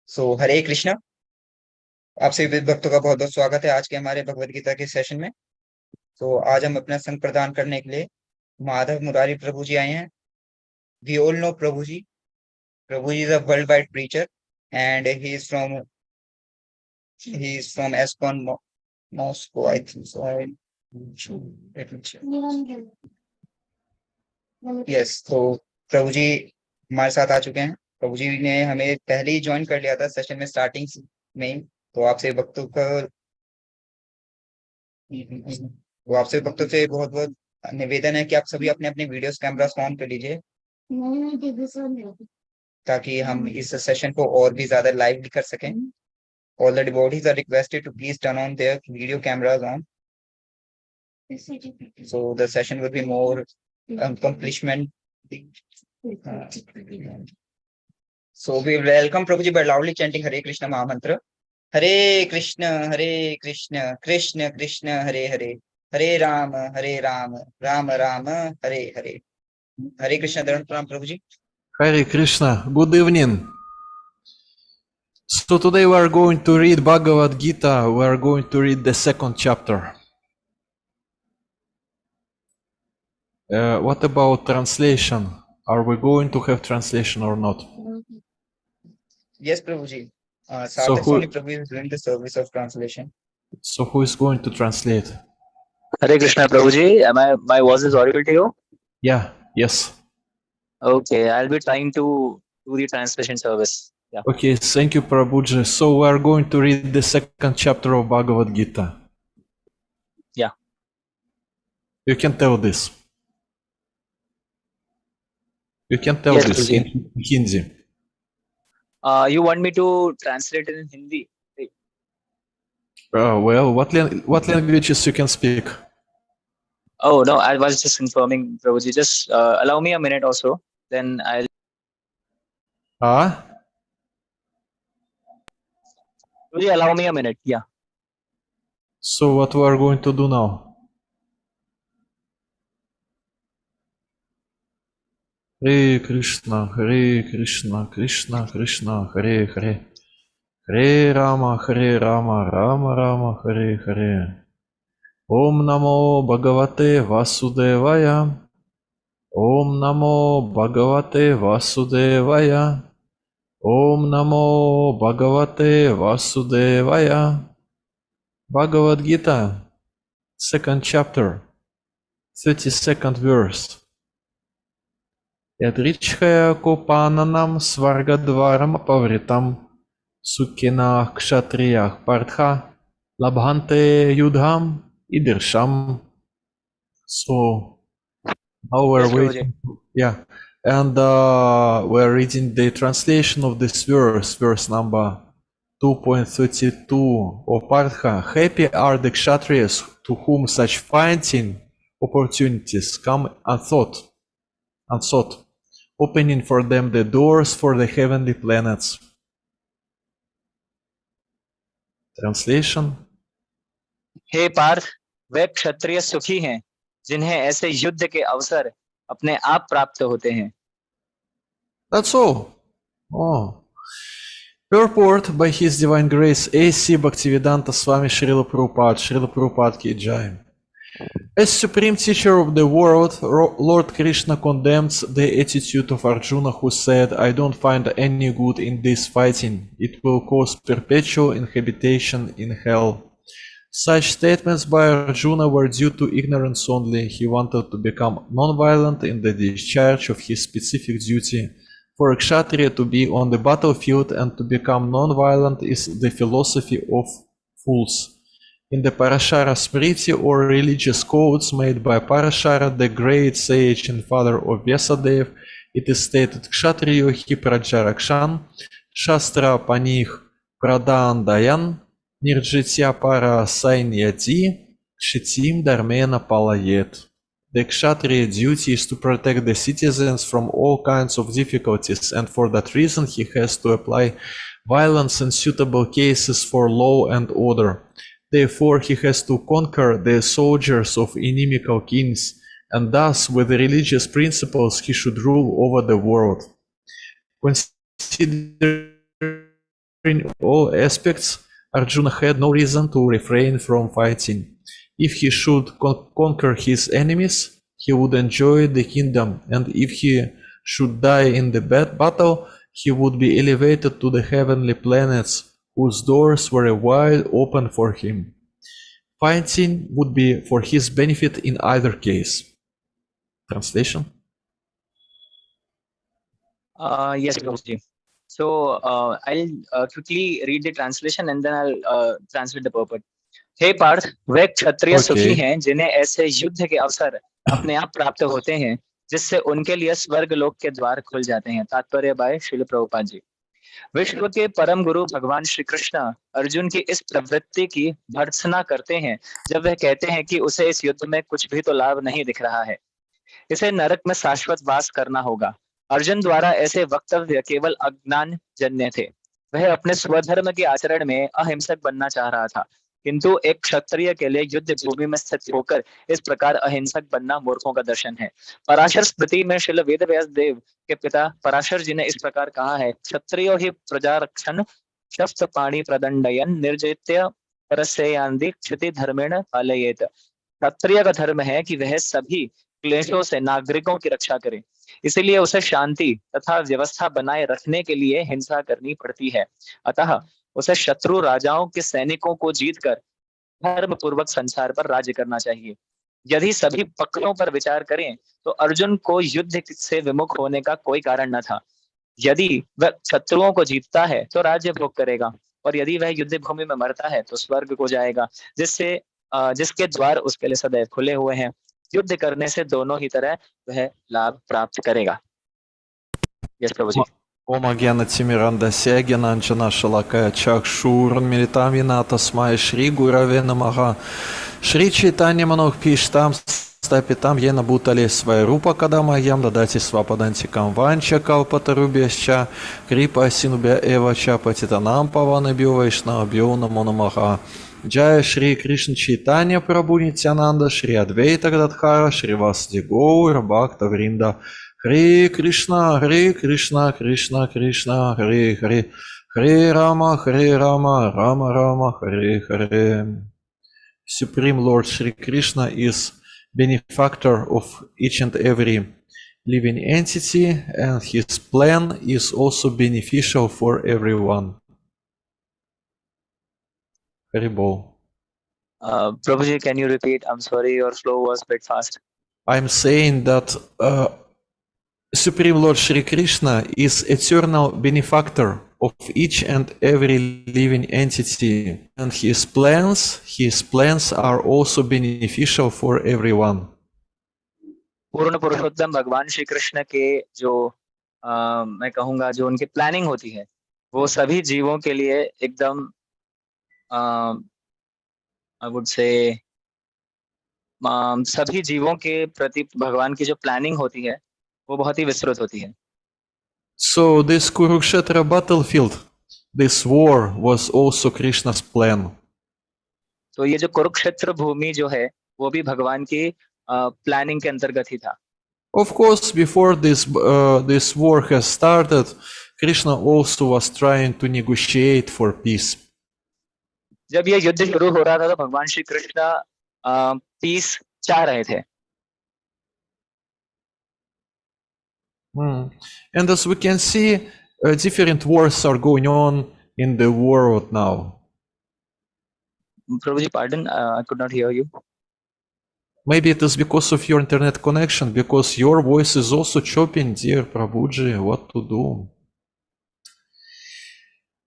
हरे कृष्णा। आप सभी भक्तों का बहुत बहुत स्वागत है आज के हमारे भगवत गीता के सेशन में। आज हम अपना संग प्रदान करने के लिए माधव मुरारी प्रभु जी आए हैं। We all know Prabhu ji. Prabhu ji is a world wide preacher and he is from ISKCON Moscow, I think so. Yes, तो प्रभु जी हमारे साथ आ चुके हैं। प्रभु जी ने हमें पहले ही ज्वाइन कर लिया था सेशन में स्टार्टिंग में ही। तो आपसे भक्तों का वो आपसे भक्तों से बहुत बहुत निवेदन है कि आप सभी अपने अपने वीडियोस कैमरास ऑन कर लीजिए ताकि हम इस सेशन को और भी ज्यादा लाइव भी कर सकें। All the devotees are requested to please turn on their video cameras on, so the session will be more accomplishment. So we welcome Prabhuji by loudly chanting Hare Krishna Mahamantra. Hare Krishna, Krishna Krishna, Hare Hare, Hare Rama, Rama Rama, Hare Hare. Hare Krishna, Dharan Prabhuji. Hare Krishna, good evening. So today we are going to read Bhagavad Gita. We are going to read the second chapter. What about translation? Are we going to have translation or not? Yes, Prabhuji. So Sarthak Prabhu is doing the service of translation. So who is going to translate? Hare Krishna, Prabhuji. My voice is audible to you? Yeah, yes. Okay, I'll be trying to do the translation service. Yeah. Okay, thank you, Prabhuji. So we are going to read the second chapter of Bhagavad Gita. Yeah. You can tell this. You can tell Yes, this Prabhuji. in Hindi. You want me to translate it in Hindi? Right. Well, what languages you can speak? Oh, no, I was just confirming, Prabhuji. Just allow me a minute or so. Then I'll... Prabhuji, allow me a minute. Yeah. So what we are going to do now? Hare Krishna, Krishna Krishna, Hare Hare. Hare Rama, Rama Rama, Hare Hare. Om Namo Bhagavate Vasudevaya. Om Namo Bhagavate Vasudevaya. Om Namo Bhagavate Vasudevaya. Bhagavad Gita, second chapter, 32nd verse. Yatrichhaya Kopananam Svargadvaram Pavritam Sukhina Kshatriyah Partha Labhante Yudham Idirsham. So now we're Yes, Prabhuji. waiting. Yeah, and we're reading the translation of this verse number 2.32. O Partha, happy are the Kshatriyas to whom such fighting opportunities come unsought, opening for them the doors for the heavenly planets. Translation. हे पार्थ, वे क्षत्रिय सुखी हैं जिन्हें ऐसे युद्ध के अवसर अपने आप प्राप्त होते हैं. That's all. Oh. Purport by His Divine Grace A.C. Bhaktivedanta Swami Srila Prabhupada Ki Jai. As Supreme Teacher of the world, Lord Krishna condemns the attitude of Arjuna who said, I don't find any good in this fighting. It will cause perpetual inhabitation in hell. Such statements by Arjuna were due to ignorance only. He wanted to become non-violent in the discharge of his specific duty. For a Kshatriya to be on the battlefield and to become non-violent is the philosophy of fools. In the Parashara Smriti or religious codes made by Parashara, the great sage and father of Vyasadeva, it is stated, Kshatriyo hi prajarakshan, Shastra panih pradandayan, Nirjitya para sainyati, Kshitim dharmena palayet. The Kshatriya duty is to protect the citizens from all kinds of difficulties, and for that reason he has to apply violence in suitable cases for law and order. Therefore he has to conquer the soldiers of inimical kings, and thus with religious principles he should rule over the world. Considering in all aspects, Arjuna had no reason to refrain from fighting. If he should conquer his enemies, he would enjoy the kingdom, and if he should die in the battle, he would be elevated to the heavenly planets, whose doors were wide open for him. Fighting would be for his benefit in either case. Translation? Yes, Prabhuji. So I'll quickly read the translation and then I'll translate the purport. हे पार्थ, वे क्षत्रिय सुखी Okay. हैं जिन्हें ऐसे युद्ध के अवसर अपने आप प्राप्त होते हैं जिससे उनके लिए स्वर्ग लोक के द्वार खुल जाते हैं। तात्पर्य बाय श्रील प्रभुपाद जी। विश्व के परम गुरु भगवान श्री कृष्ण अर्जुन की इस प्रवृत्ति की भर्त्सना करते हैं जब वह कहते हैं कि उसे इस युद्ध में कुछ भी तो लाभ नहीं दिख रहा है, इसे नरक में शाश्वत वास करना होगा। अर्जुन द्वारा ऐसे वक्तव्य केवल अज्ञान जन्य थे। वह अपने स्वधर्म के आचरण में अहिंसक बनना चाह रहा था, किंतु एक क्षत्रिय के लिए युद्ध भूमि में स्थित होकर इस प्रकार अहिंसक बनना मूर्खों का दर्शन है। पराशर स्मृति में श्रील वेद व्यास देव के पिता पराशर जी ने इस प्रकार कहा है, क्षत्रियो ही प्रजा रक्षण शस्त्र पाणी प्रदंडयन निर्जित्य परस्यांदि क्षति धर्मेण पालयेत। क्षत्रिय का धर्म है कि वह सभी क्लेशों से नागरिकों की रक्षा करे, इसीलिए उसे शांति तथा व्यवस्था बनाए रखने के लिए हिंसा करनी पड़ती है। अतः उसे शत्रु राजाओं के सैनिकों को जीतकर धर्म पूर्वक संसार पर राज्य करना चाहिए। यदि सभी पक्षों पर विचार करें तो अर्जुन को युद्ध से विमुख होने का कोई कारण न था। यदि वह शत्रुओं को जीतता है तो राज्य भोग करेगा, और यदि वह युद्ध भूमि में मरता है तो स्वर्ग को जाएगा, जिसके द्वार उसके लिए सदैव खुले हुए हैं। युद्ध करने से दोनों ही तरह वह लाभ प्राप्त करेगा। Yes Prabhu ji. Om Agena Timiranda Segena Anjana Shalakaya Chakshur Militam Vinata Smaya Shri Gurave Namaha Shri Chaitanya Manok Pishtam Stapitam Yena Bhutale Svairupa Kadamayam Dadati Svapadantикам Vancha Kalpatarubhyascha Kripa Sinubhya Eva Chapatitanam Pavanabhyo Vaishnavabhyo Namo Namaha Jaya Shri Krishna Chaitanya Prabhu Nityananda Shri Advaita Gadadhara Shri Vasudeva Gaura Bhakta Vrinda Hare Krishna, Krishna Krishna, Hare Hare, Hare Rama, Rama Rama, Hare Hare. Supreme Lord Shri Krishna is benefactor of each and every living entity, and his plan is also beneficial for everyone. Haribol. Prabhuji, can you repeat? I'm sorry, your flow was a bit fast. I'm saying that Supreme Lord Shri Krishna is eternal benefactor of each and every living entity, and his plans are also beneficial for everyone. पूर्ण पुरुषोत्तम भगवान श्री कृष्ण के जो मैं कहूँगा जो उनकी planning होती है वो सभी जीवों के लिए एकदम आई वुड से सभी जीवों के प्रति भगवान की जो प्लानिंग होती है वो बहुत ही विस्तृत होती है। So this Kurukshetra battlefield, this war was also Krishna's plan. तो ये जो कुरुक्षेत्र भूमि जो है वो भी भगवान की प्लानिंग के अंतर्गत ही था। Of course, before this war has started, Krishna also was trying to negotiate for peace. जब ये युद्ध शुरू हो रहा था तो भगवान श्री कृष्ण पीस चाह रहे थे। And as we can see, different wars are going on in the world now. Prabhuji, pardon, I could not hear you. Maybe it is because of your internet connection, because your voice is also chopping, dear Prabhuji. What to do?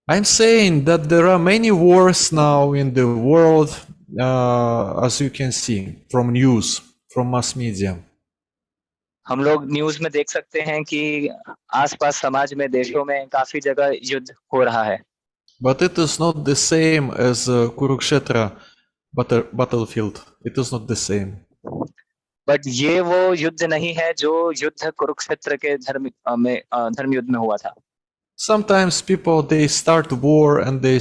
I'm saying that there are many wars now in the world, as you can see from news, from mass media. हम लोग news में देख सकते हैं कि आसपास समाज में देशों में काफी जगह युद्ध हो रहा है। But it is not the same as Kurukshetra battlefield. It is not the same. But ये वो युद्ध नहीं है जो युद्ध कुरुक्षेत्र के धर्म युद्ध में हुआ था। Sometimes people they start war and they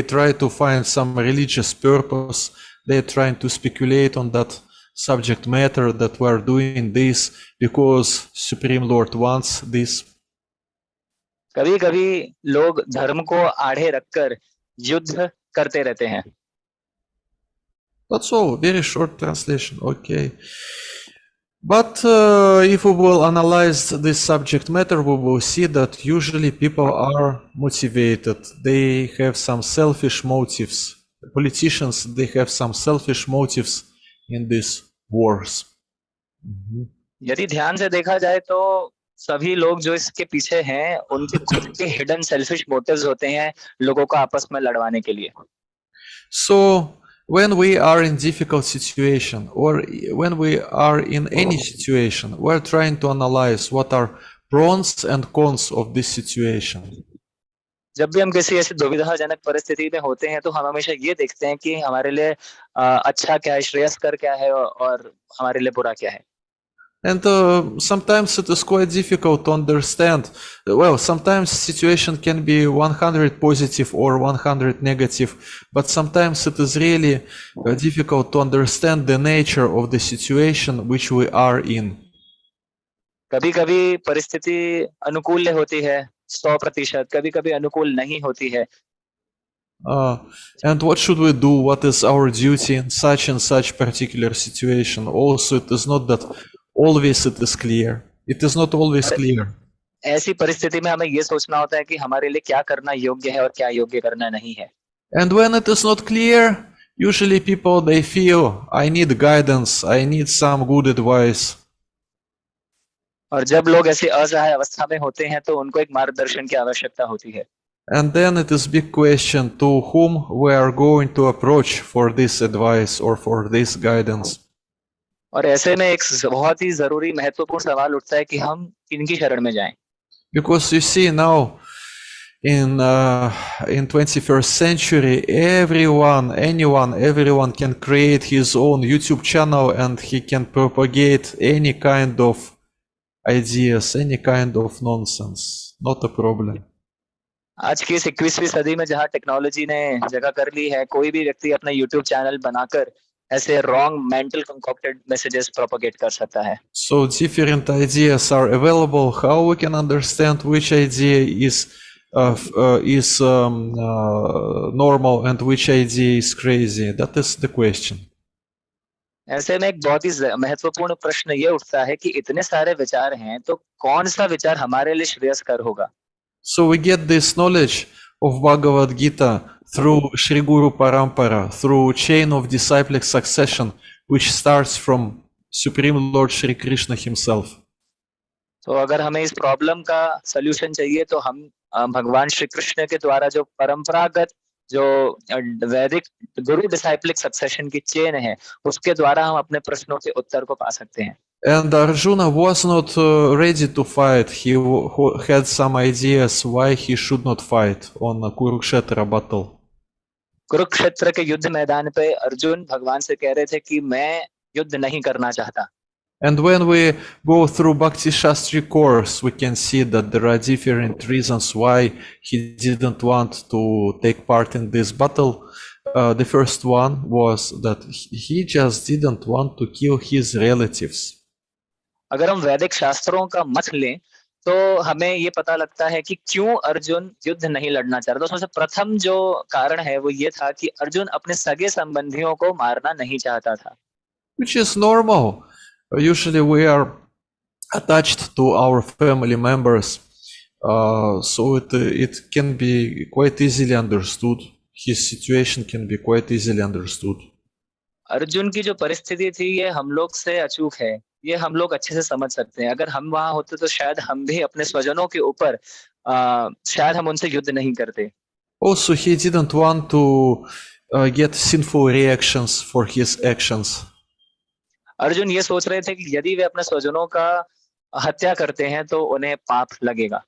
try to find some religious purpose. They're trying to speculate on that subject matter that we're doing this because Supreme Lord wants this. कभी कभी लोग धर्म को आड़े रखकर युद्ध करते रहते हैं. That's all. Very short translation. Okay. But if we will analyze this subject matter, we will see that usually people are motivated. They have some selfish motives. Politicians, they have some selfish motives in these wars. यदि ध्यान से देखा जाए तो सभी लोग जो इसके पीछे हैं उनके खुद के हिडन सेल्फिश मोटिव्स होते हैं लोगों को आपस में लड़वाने के लिए. So when we are in difficult situation or when we are in any situation, we're trying to analyze what are pros and cons of this situation. जब भी हम किसी ऐसी दुविधाजनक परिस्थिति में होते हैं तो हम हमेशा ये देखते हैं कि हमारे लिए अच्छा क्या है, श्रेयस्कर क्या है और हमारे लिए बुरा क्या है. And sometimes it is quite difficult to understand. Well, sometimes situation can be 100 positive or 100 negative, but sometimes it is really difficult to understand the nature of the situation which we are in. कभी-कभी परिस्थिति अनुकूल होती है 100%, कभी-कभी अनुकूल नहीं होती है. And what should we do? What is our duty in such and such particular situation? Also, it is not that always it is clear. It is not always clear. ऐसी परिस्थिति में हमें ये सोचना होता है कि हमारे लिए क्या करना योग्य है और क्या योग्य करना नहीं है. And when it is not clear, usually people they feel I need guidance, I need some good advice. और जब लोग ऐसी असहाय अवस्था में होते हैं तो उनको एक मार्गदर्शन की आवश्यकता होती है. And then it is big question to whom we are going to approach for this advice or for this guidance. और ऐसे में एक बहुत ही जरूरी महत्वपूर्ण सवाल उठता है कि हम किनकी शरण में जाएं. Because you see now in 21st century, everyone can create his own YouTube channel and he can propagate any kind of ideas, any kind of nonsense. Not a problem. आज की इस 21वीं सदी में जहाँ टेक्नोलॉजी ने जगह कर ली है, कोई भी व्यक्ति अपना YouTube चैनल बनाकर ऐसे wrong mental concocted messages propagate कर सकता है. So different ideas are available. How we can understand which idea is normal and which idea is crazy? That is the question. ऐसे में एक बहुत ही महत्वपूर्ण प्रश्न ये उठता है कि इतने सारे विचार हैं तो कौन सा विचार हमारे लिए श्रेयस्कर होगा. So we get this knowledge of Bhagavad Gita through Shri Guru Parampara, through chain of disciplic succession, which starts from Supreme Lord Shri Krishna himself. तो अगर हमें इस प्रॉब्लम का सलूशन चाहिए तो हम भगवान श्री कृष्ण के द्वारा जो परंपरागत जो वैदिक गुरु डिसाइप्लिक सक्सेशन की चेन है उसके द्वारा हम अपने प्रश्नों के उत्तर को पा सकते हैं. And Arjuna was not ready to fight. He had some ideas why he should not fight on the Kurukshetra battle. Kurukshetra के युद्ध मैदान पे अर्जुन भगवान से कह रहे थे कि मैं युद्ध नहीं करना चाहता. And when we go through Bhakti Shastri course, we can see that there are different reasons why he didn't want to take part in this battle. The first one was that he just didn't want to kill his relatives. अगर हम वैदिक शास्त्रों का मत लें तो हमें ये पता लगता है कि क्यों अर्जुन युद्ध नहीं लड़ना चाह रहा था. उसमें से प्रथम जो कारण है वो ये था कि अर्जुन अपने सगे संबंधियों को मारना नहीं चाहता था. Which is normal. Usually we are attached to our family members, so it can be quite easily understood. His situation can be quite easily understood. Arjun की जो परिस्थिति थी ये हम लोग से अचूक है, ये हम लोग अच्छे से समझ सकते हैं. अगर हम वहां होते तो शायद हम भी अपने स्वजनों के ऊपर शायद हम उनसे युद्ध नहीं करते. Also, he didn't want to get sinful reactions for his actions. Arjun ये सोच रहे थे कि यदि वे अपने स्वजनों का हत्या करते हैं तो उन्हें पाप लगेगा.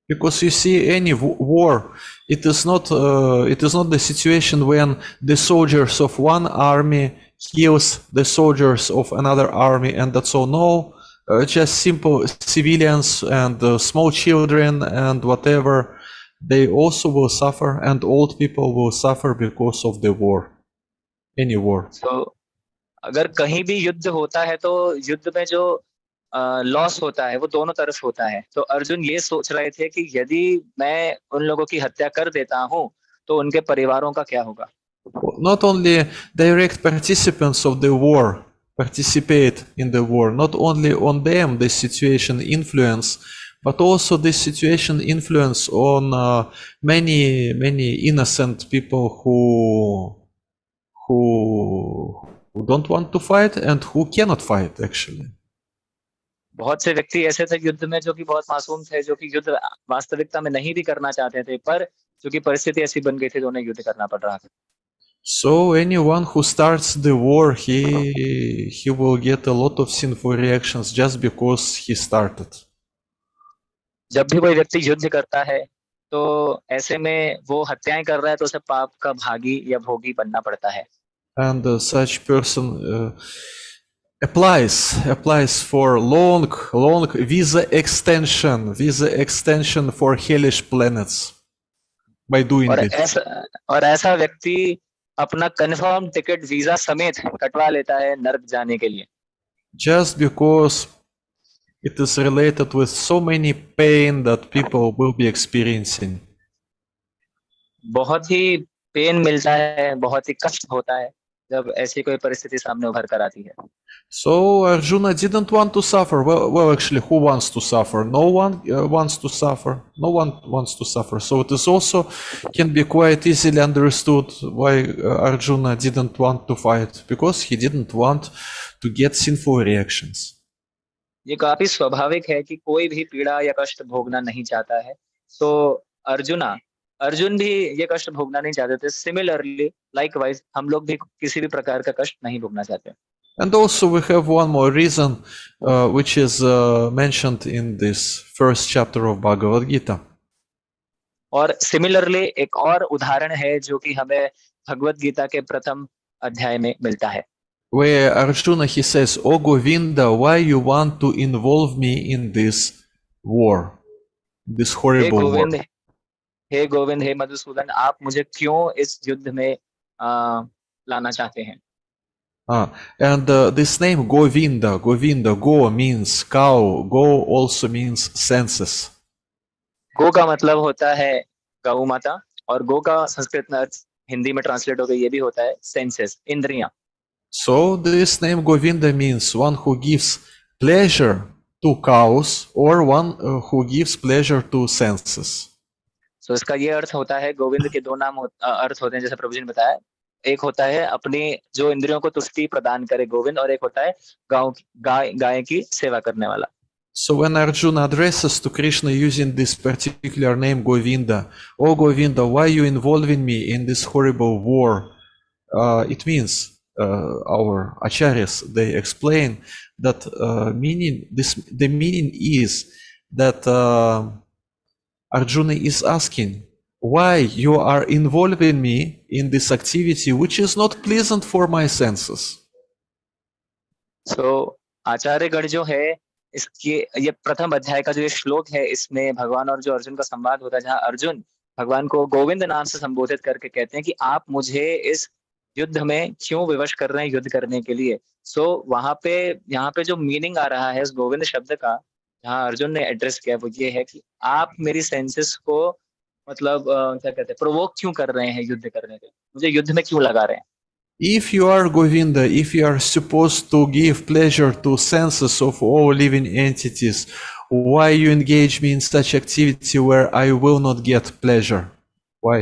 Because you see, any war, it is not the situation when the soldiers of one army kills the soldiers of another army, and that's all. No, just simple civilians and small children and whatever, they also will suffer, and old people will suffer because of the war, any war. So, अगर कहीं भी युद्ध होता है तो युद्ध में जो लॉस होता है वो दोनों तरफ होता है। तो अर्जुन ये सोच रहे थे कि यदि मैं उन लोगों की हत्या कर देता हूँ तो उनके परिवारों का क्या होगा। Not only direct participants of the war participate in the war, not only on them this situation influence, but also this situation influence on many innocent people who don't want to fight and who cannot fight actually. बहुत से व्यक्ति ऐसे थे युद्ध में जो कि बहुत मासूम थे, जो कि युद्ध वास्तविकता में नहीं भी करना चाहते थे, पर क्योंकि परिस्थिति ऐसी बन गई थी तो उन्हें युद्ध करना पड़ रहा था। So anyone who starts the war, he will get a lot of sinful reactions just because he started. जब भी कोई व्यक्ति युद्ध करता है तो ऐसे में वो हत्याएं कर रहा है तो उसे पाप का भागी या भोगी बनना पड़ता है। And such person applies for long visa extension for hellish planets by doing और this. ऐसा व्यक्ति अपना कंफर्म टिकट वीजा समेत कटवा लेता है नर्क जाने के लिए, Just because it is related with so many pain that people will be experiencing. बहुत ही पेन मिलता है, बहुत ही कष्ट होता है जब ऐसी कोई परिस्थिति सामने उभर कर आती है। So Arjuna didn't want to suffer. Well, actually, who wants to suffer? No one wants to suffer. No one wants to suffer. So it is also can be quite easily understood why Arjuna didn't want to fight, because he didn't want to get sinful reactions. ये काफी स्वाभाविक है कि कोई भी पीड़ा या कष्ट भोगना नहीं चाहता है। तो अर्जुन भी ये कष्ट भोगना नहीं चाहते थे। सिमिलरली लाइकवाइज हम लोग भी किसी भी प्रकार का कष्ट नहीं भोगना चाहते। And also we have one more reason, which is mentioned in this first chapter of Bhagavad Gita. और सिमिलरली एक और उदाहरण है जो कि हमें भगवत गीता के प्रथम अध्याय में मिलता है, Where Arjuna he says, "Oh Govinda, why you want to involve me in this war, this horrible war?" हे गोविंद, हे मधुसूदन, आप मुझे क्यों इस युद्ध में लाना चाहते हैं। And this name Govinda, Go means cow, Go also means senses. गो का मतलब होता है गौ माता, और गो का संस्कृत में अर्थ हिंदी में ट्रांसलेट हो गया ये भी होता है सेंसेस, इंद्रियां। So this name Govinda means one who gives pleasure to cows or one who gives pleasure to senses. So इसका ये अर्थ होता है, गोविंद के दो नाम अर्थ होते हैं जैसे प्रभु जी ने बताया। एक होता है अपनी जो इंद्रियों को तुष्टि प्रदान करे गोविंद, और एक होता है गाय की सेवा करने वाला। So when Arjuna addresses to Krishna using this particular name Govinda, "Oh Govinda, why you involving me in this horrible war?" It means our acharyas they explain that the meaning is that Arjuna is asking, why you are involving me in this activity which is not pleasant for my senses. So आचार्यगण जो है इसके ये प्रथम अध्याय का जो ये श्लोक है, इसमें भगवान और जो अर्जुन का संवाद होता है, जहाँ अर्जुन भगवान को गोविंद नाम से संबोधित करके कहते हैं कि आप मुझे इस युद्ध में क्यों विवश कर रहे हैं युद्ध करने के लिए। सो यहाँ पे जो मीनिंग आ रहा है इस गोविंद शब्द का, जहाँ अर्जुन ने एड्रेस किया, वो ये है कि आप मेरी सेंसेस को मतलब क्या कहते हैं, प्रोवोक क्यों कर रहे हैं युद्ध करने के, मुझे युद्ध में क्यों लगा रहे हैं। If you are Govinda, if you are supposed to give pleasure to senses of all living entities, why you engage me in such activity where I will not get pleasure? Why?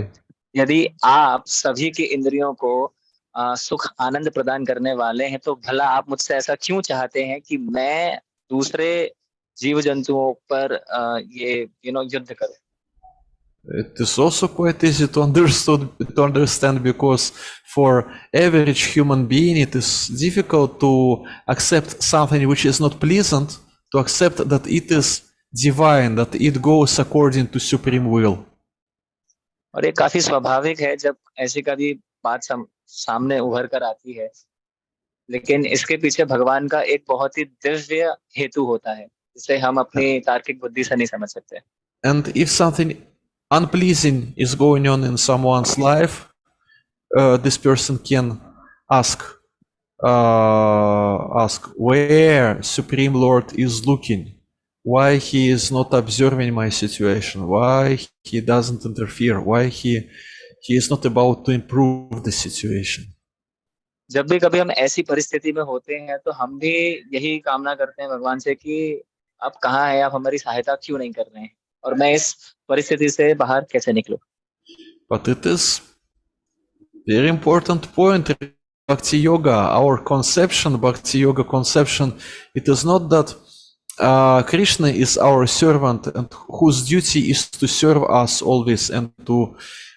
यदि आप सभी की इंद्रियों को सुख आनंद प्रदान करने वाले हैं तो भला आप मुझसे ऐसा क्यों चाहते हैं कि मैं दूसरे जीव जंतुओं पर ये युद्ध करूं। It is also quite easy to understand because for average human being it is difficult to accept something which is not pleasant, to accept that it is divine, that it goes according to supreme will. और ये काफी स्वाभाविक है जब ऐसी कभी बात सामने उभर कर आती है, लेकिन इसके पीछे भगवान का एक बहुत ही दिव्य हेतु होता है जिसे हम अपनी तार्किक बुद्धि से नहीं समझ सकते। And if something unpleasing is going on in someone's life, this person can ask ask where Supreme Lord is looking, why he is not observing my situation, why he doesn't interfere, why he is not about to improve the situation. जब भी कभी हम ऐसी परिस्थिति में होते हैं तो हम भी यही कामना करते हैं भगवान से कि आप कहाँ हैं, आप हमारी सहायता क्यों नहीं कर रहे हैं और मैं इस परिस्थिति से बाहर कैसे निकलूं. But it is very important point in Bhakti Yoga, our conception, Bhakti Yoga conception. It is not that Krishna is our servant and whose duty is to serve us always and to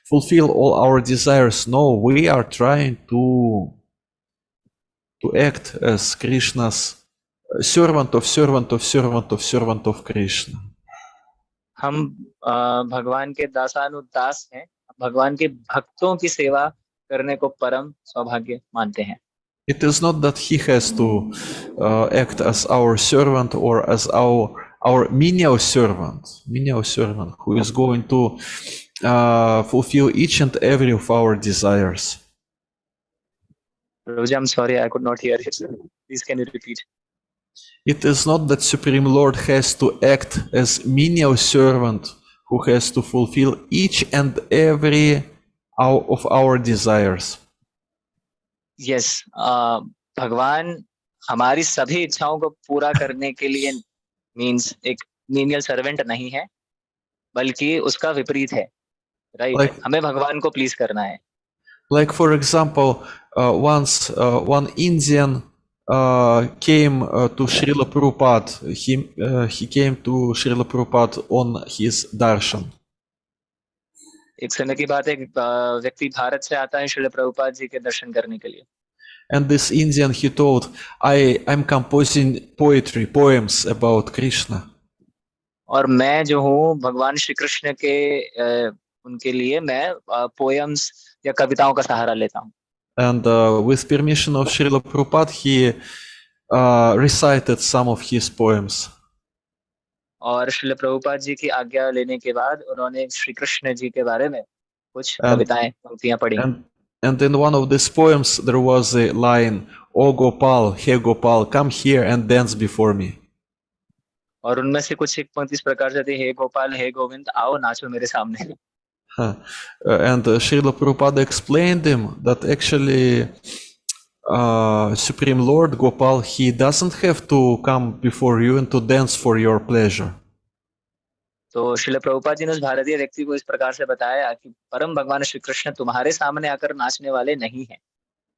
fulfill all our desires. No, we are trying to act as Krishna's servant of servant of servant of servant of Krishna. हम भगवान के दासानुदास हैं, भगवान के भक्तों की सेवा करने को परम सौभाग्य मानते हैं. It is not that he has to act as our servant or as our menial servant who is going to fulfill each and every of our desires. Prabhuji, I'm sorry, I could not hear it. Please can you repeat? It is not that Supreme Lord has to act as menial servant who has to fulfill each and every of our desires. Yes, भगवान हमारी सभी इच्छाओं को पूरा करने के लिए means एक मीनियल सर्वेंट नहीं है, बल्कि उसका विपरीत है, राइट? हमें भगवान को प्लीज करना है. Like for example, once one Indian came to Srila Prabhupada. He came to Srila Prabhupada on his darshan. एक समय की बात है, व्यक्ति भारत से आता है श्रील प्रभुपाद जी के दर्शन करने के लिए. And this Indian, he told, I'm composing poems about Krishna. और मैं जो हूँ भगवान श्री कृष्ण के उनके लिए मैं पोएम्स या कविताओं का सहारा लेता हूँ. And with permission of Srila Prabhupada, he recited some of his poems. और श्रील प्रभुपाद जी की आज्ञा लेने के बाद उन्होंने श्री कृष्ण जी के बारे में कुछ कविताएं पंक्तियां पढ़ी. And in one of these poems there was a line, "O Gopal, hey Gopal, come here and dance before me." और उनमें से कुछ एक पंक्ति इस प्रकार से थी, हे गोपाल, हे गोविंद, आओ नाचो मेरे सामने. And Srila Prabhupada explained him that actually Supreme Lord Gopal, he doesn't have to come before you and to dance for your pleasure. तो श्रील प्रभुपाद जी ने उस भारतीय व्यक्ति को इस प्रकार से बताया कि परम भगवान श्री कृष्ण तुम्हारे सामने आकर नाचने वाले नहीं हैं.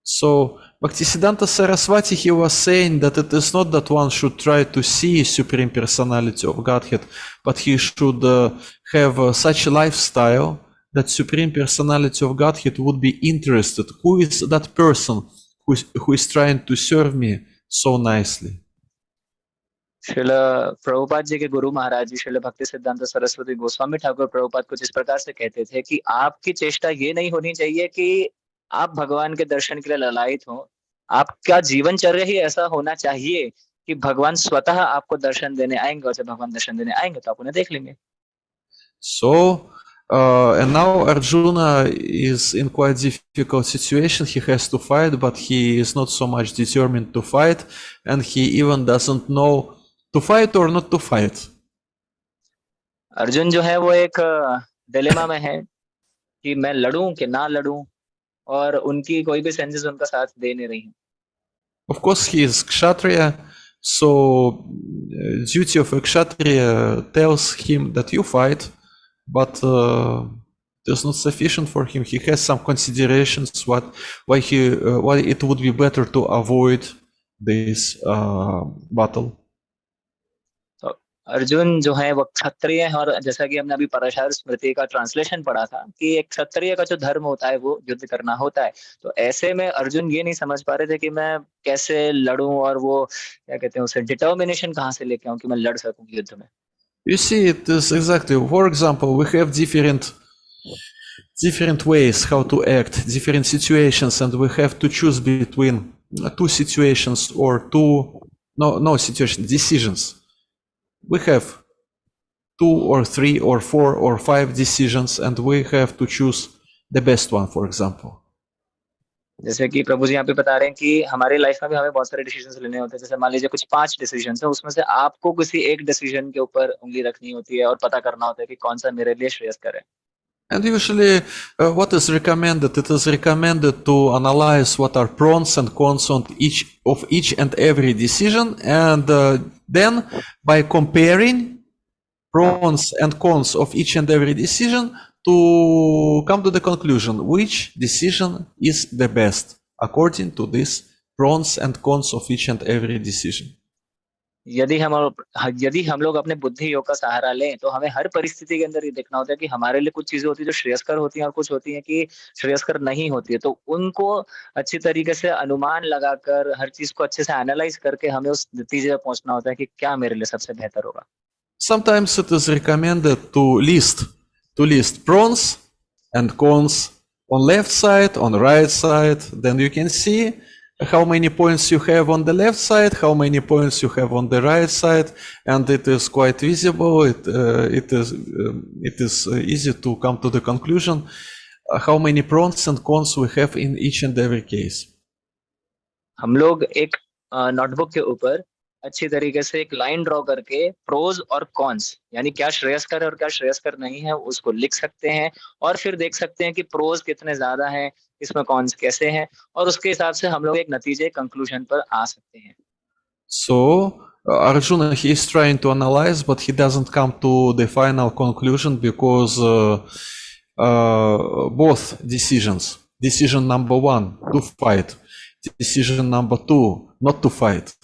So Bhaktisiddhanta Saraswati, he was saying that it is not that one should try to see Supreme Personality of Godhead, but he should have such a lifestyle that Supreme Personality of Godhead would be interested. Who is that person who is trying to serve me so nicely? Srila Prabhupada ji के गुरु महाराज जी श्रील भक्ति सिद्धांत सरस्वती गोस्वामी ठाकुर प्रभुपाद कुछ इस प्रकार से कहते थे कि आपकी चेष्टा ये नहीं होनी चाहिए कि आप भगवान के दर्शन के लिए ललायित हो. आपका जीवनचर्या ही ऐसा होना चाहिए कि भगवान स्वतः आपको दर्शन देने आएंगे और जब भगवान दर्शन देने आएंगे तो आप उन्हें देख लेंगे. So and now Arjuna is in quite difficult situation. He has to fight, but he is not so much determined to fight, and he even doesn't know to fight or not to fight. Arjun जो है वो एक dilemma में है कि मैं लड़ूं कि ना लड़ूं, और उनकी कोई भी सेंसेस उनका साथ दे नहीं रही. Of course, he is kshatriya, so duty of a kshatriya tells him that you fight, but it is not sufficient for him. He has some considerations why it would be better to avoid this battle. Arjun जो है वो क्षत्रिय है, और जैसा कि हमने अभी पराशर स्मृति का ट्रांसलेशन पढ़ा था कि एक क्षत्रिय का जो धर्म होता है वो युद्ध करना होता है. तो ऐसे में अर्जुन ये नहीं समझ पा रहे थे कि मैं कैसे लड़ूं और वो क्या कहते हैं उसे डिटर्मिनेशन कहाँ से लेके आऊं कि मैं लड़ सकूं युद्ध में. You see, it is exactly. For example, we have different ways how to act, different situations, and we have to choose between two situations or decisions. We have 2 or 3 or 4 or 5 decisions, and we have to choose the best one, for example. जैसे कि प्रभु जी यहाँ पे बता रहे हैं कि हमारे life में भी हमें बहुत सारे डिसीजंस लेने होते हैं। जैसे मान लीजिए कुछ 5 डिसीजंस है, उसमें से आपको किसी एक डिसीजन के ऊपर उंगली रखनी होती है और पता करना होता है कि कौन सा मेरे लिए श्रेयस्कर है। And usually, what is recommended? It is recommended to analyze what are pros and cons on each and every decision, and then by comparing pros and cons of each and every decision to come to the conclusion which decision is the best according to these pros and cons of each and every decision. यदि हम लोग अपने बुद्धि योग का सहारा लें तो हमें हर परिस्थिति के अंदर ये देखना होता है कि हमारे लिए कुछ चीजें होती है जो श्रेयस्कर होती हैं और कुछ होती हैं कि श्रेयस्कर नहीं होती है। तो उनको अच्छी तरीके से अनुमान लगाकर हर चीज को अच्छे से एनालाइज करके हमें उस नतीजे पर पहुंचना होता है कि क्या मेरे लिए सबसे बेहतर होगा। Sometimes it is recommended to list pros and cons on left side, on right side. Then you can see how many points you have on the left side, how many points you have on the right side, and it is quite visible. It is easy to come to the conclusion how many pros and cons we have in each and every case. हम लोग एक notebook के ऊपर अच्छी तरीके से एक line draw करके प्रोज और कॉन्स यानी क्या श्रेयस्कर है और क्या श्रेयस्कर नहीं है उसको लिख सकते हैं और फिर देख सकते हैं कि प्रोज कितने ज्यादा हैं, इसमें कॉन्स कैसे हैं, और उसके हिसाब से हम लोग एक नतीजे कंक्लूजन पर आ सकते हैं। So Arjuna, he is trying to analyze, but he doesn't come to the final conclusion because both decisions, decision number 1 to fight, decision number 2 not to fight,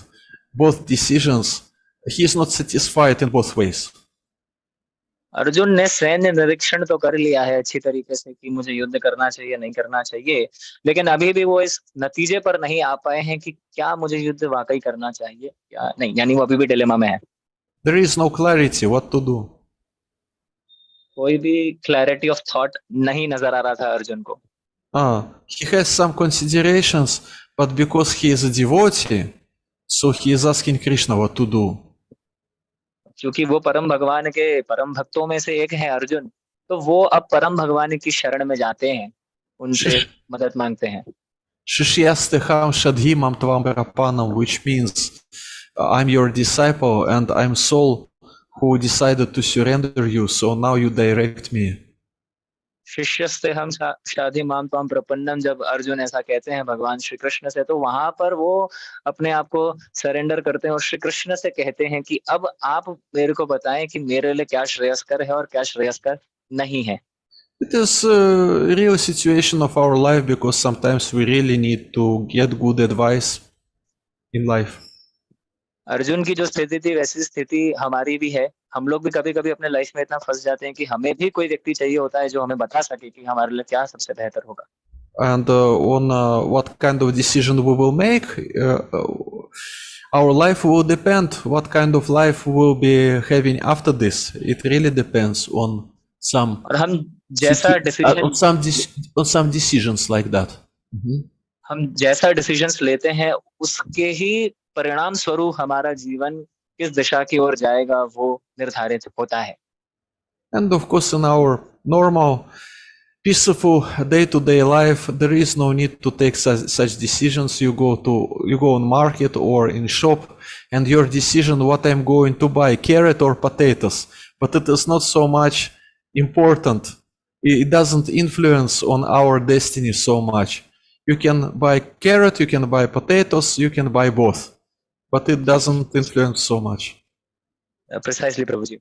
both decisions, he is not satisfied in both ways. Arjun ने सैन्य निरीक्षण तो कर लिया है अच्छी तरीके से कि मुझे युद्ध करना चाहिए नहीं करना चाहिए, लेकिन अभी भी वो इस नतीजे पर नहीं आ पाए हैं कि क्या मुझे युद्ध वाकई करना चाहिए या नहीं, यानी वो अभी भी डिलेमा में है। There is no clarity what to do. कोई भी क्लैरिटी ऑफ थॉट नहीं नजर आ रहा था अर्जुन को। He has some considerations, but because he is a devotee, so he is asking Krishna what to do. क्योंकि वो परम भगवान के परम भक्तों में से एक है अर्जुन, तो वो अब परम भगवान की शरण में जाते हैं, उनसे मदद मांगते हैं। Shishyasteham shadhimam tvam parapanam, which means I'm your disciple and I'm soul who decided to surrender you, so now you direct me. शिष्यस्ते हम शाधि माम त्वाम प्रपन्नम, जब अर्जुन ऐसा कहते हैं भगवान श्री कृष्ण से, तो वहां पर वो अपने आप को सरेंडर करते हैं और श्री कृष्ण से कहते हैं कि अब आप मेरे को बताएं कि मेरे लिए क्या श्रेयस्कर है और क्या श्रेयस्कर नहीं है। It is a real situation of our life because sometimes we really need to get good advice in life. Arjun की जो स्थिति थी वैसी स्थिति हमारी भी है। हम लोग भी कभी कभी अपने लाइफ में इतना फंस जाते हैं कि हमें भी कोई व्यक्ति चाहिए होता है जो हमें बता सके कि हमारे लिए क्या सबसे बेहतर होगा। And on what kind of decision we will make, our life will depend what kind of life we will be having after this. It really depends on some और हम जैसा decision on some decisions like that. हम जैसा decisions लेते हैं उसके ही परिणाम स्वरूप हमारा जीवन किस दिशा की ओर जाएगा वो निर्धारित होता है। And of course, in our normal, peaceful day-to-day life, there is no need to take such decisions. You go on market or in shop, and your decision what I'm going to buy, carrot or potatoes, but it is not so much important. It doesn't influence on our destiny so much. You can buy carrot, you can buy potatoes, you can buy both, but it doesn't influence so much. Precisely, प्रभु जी।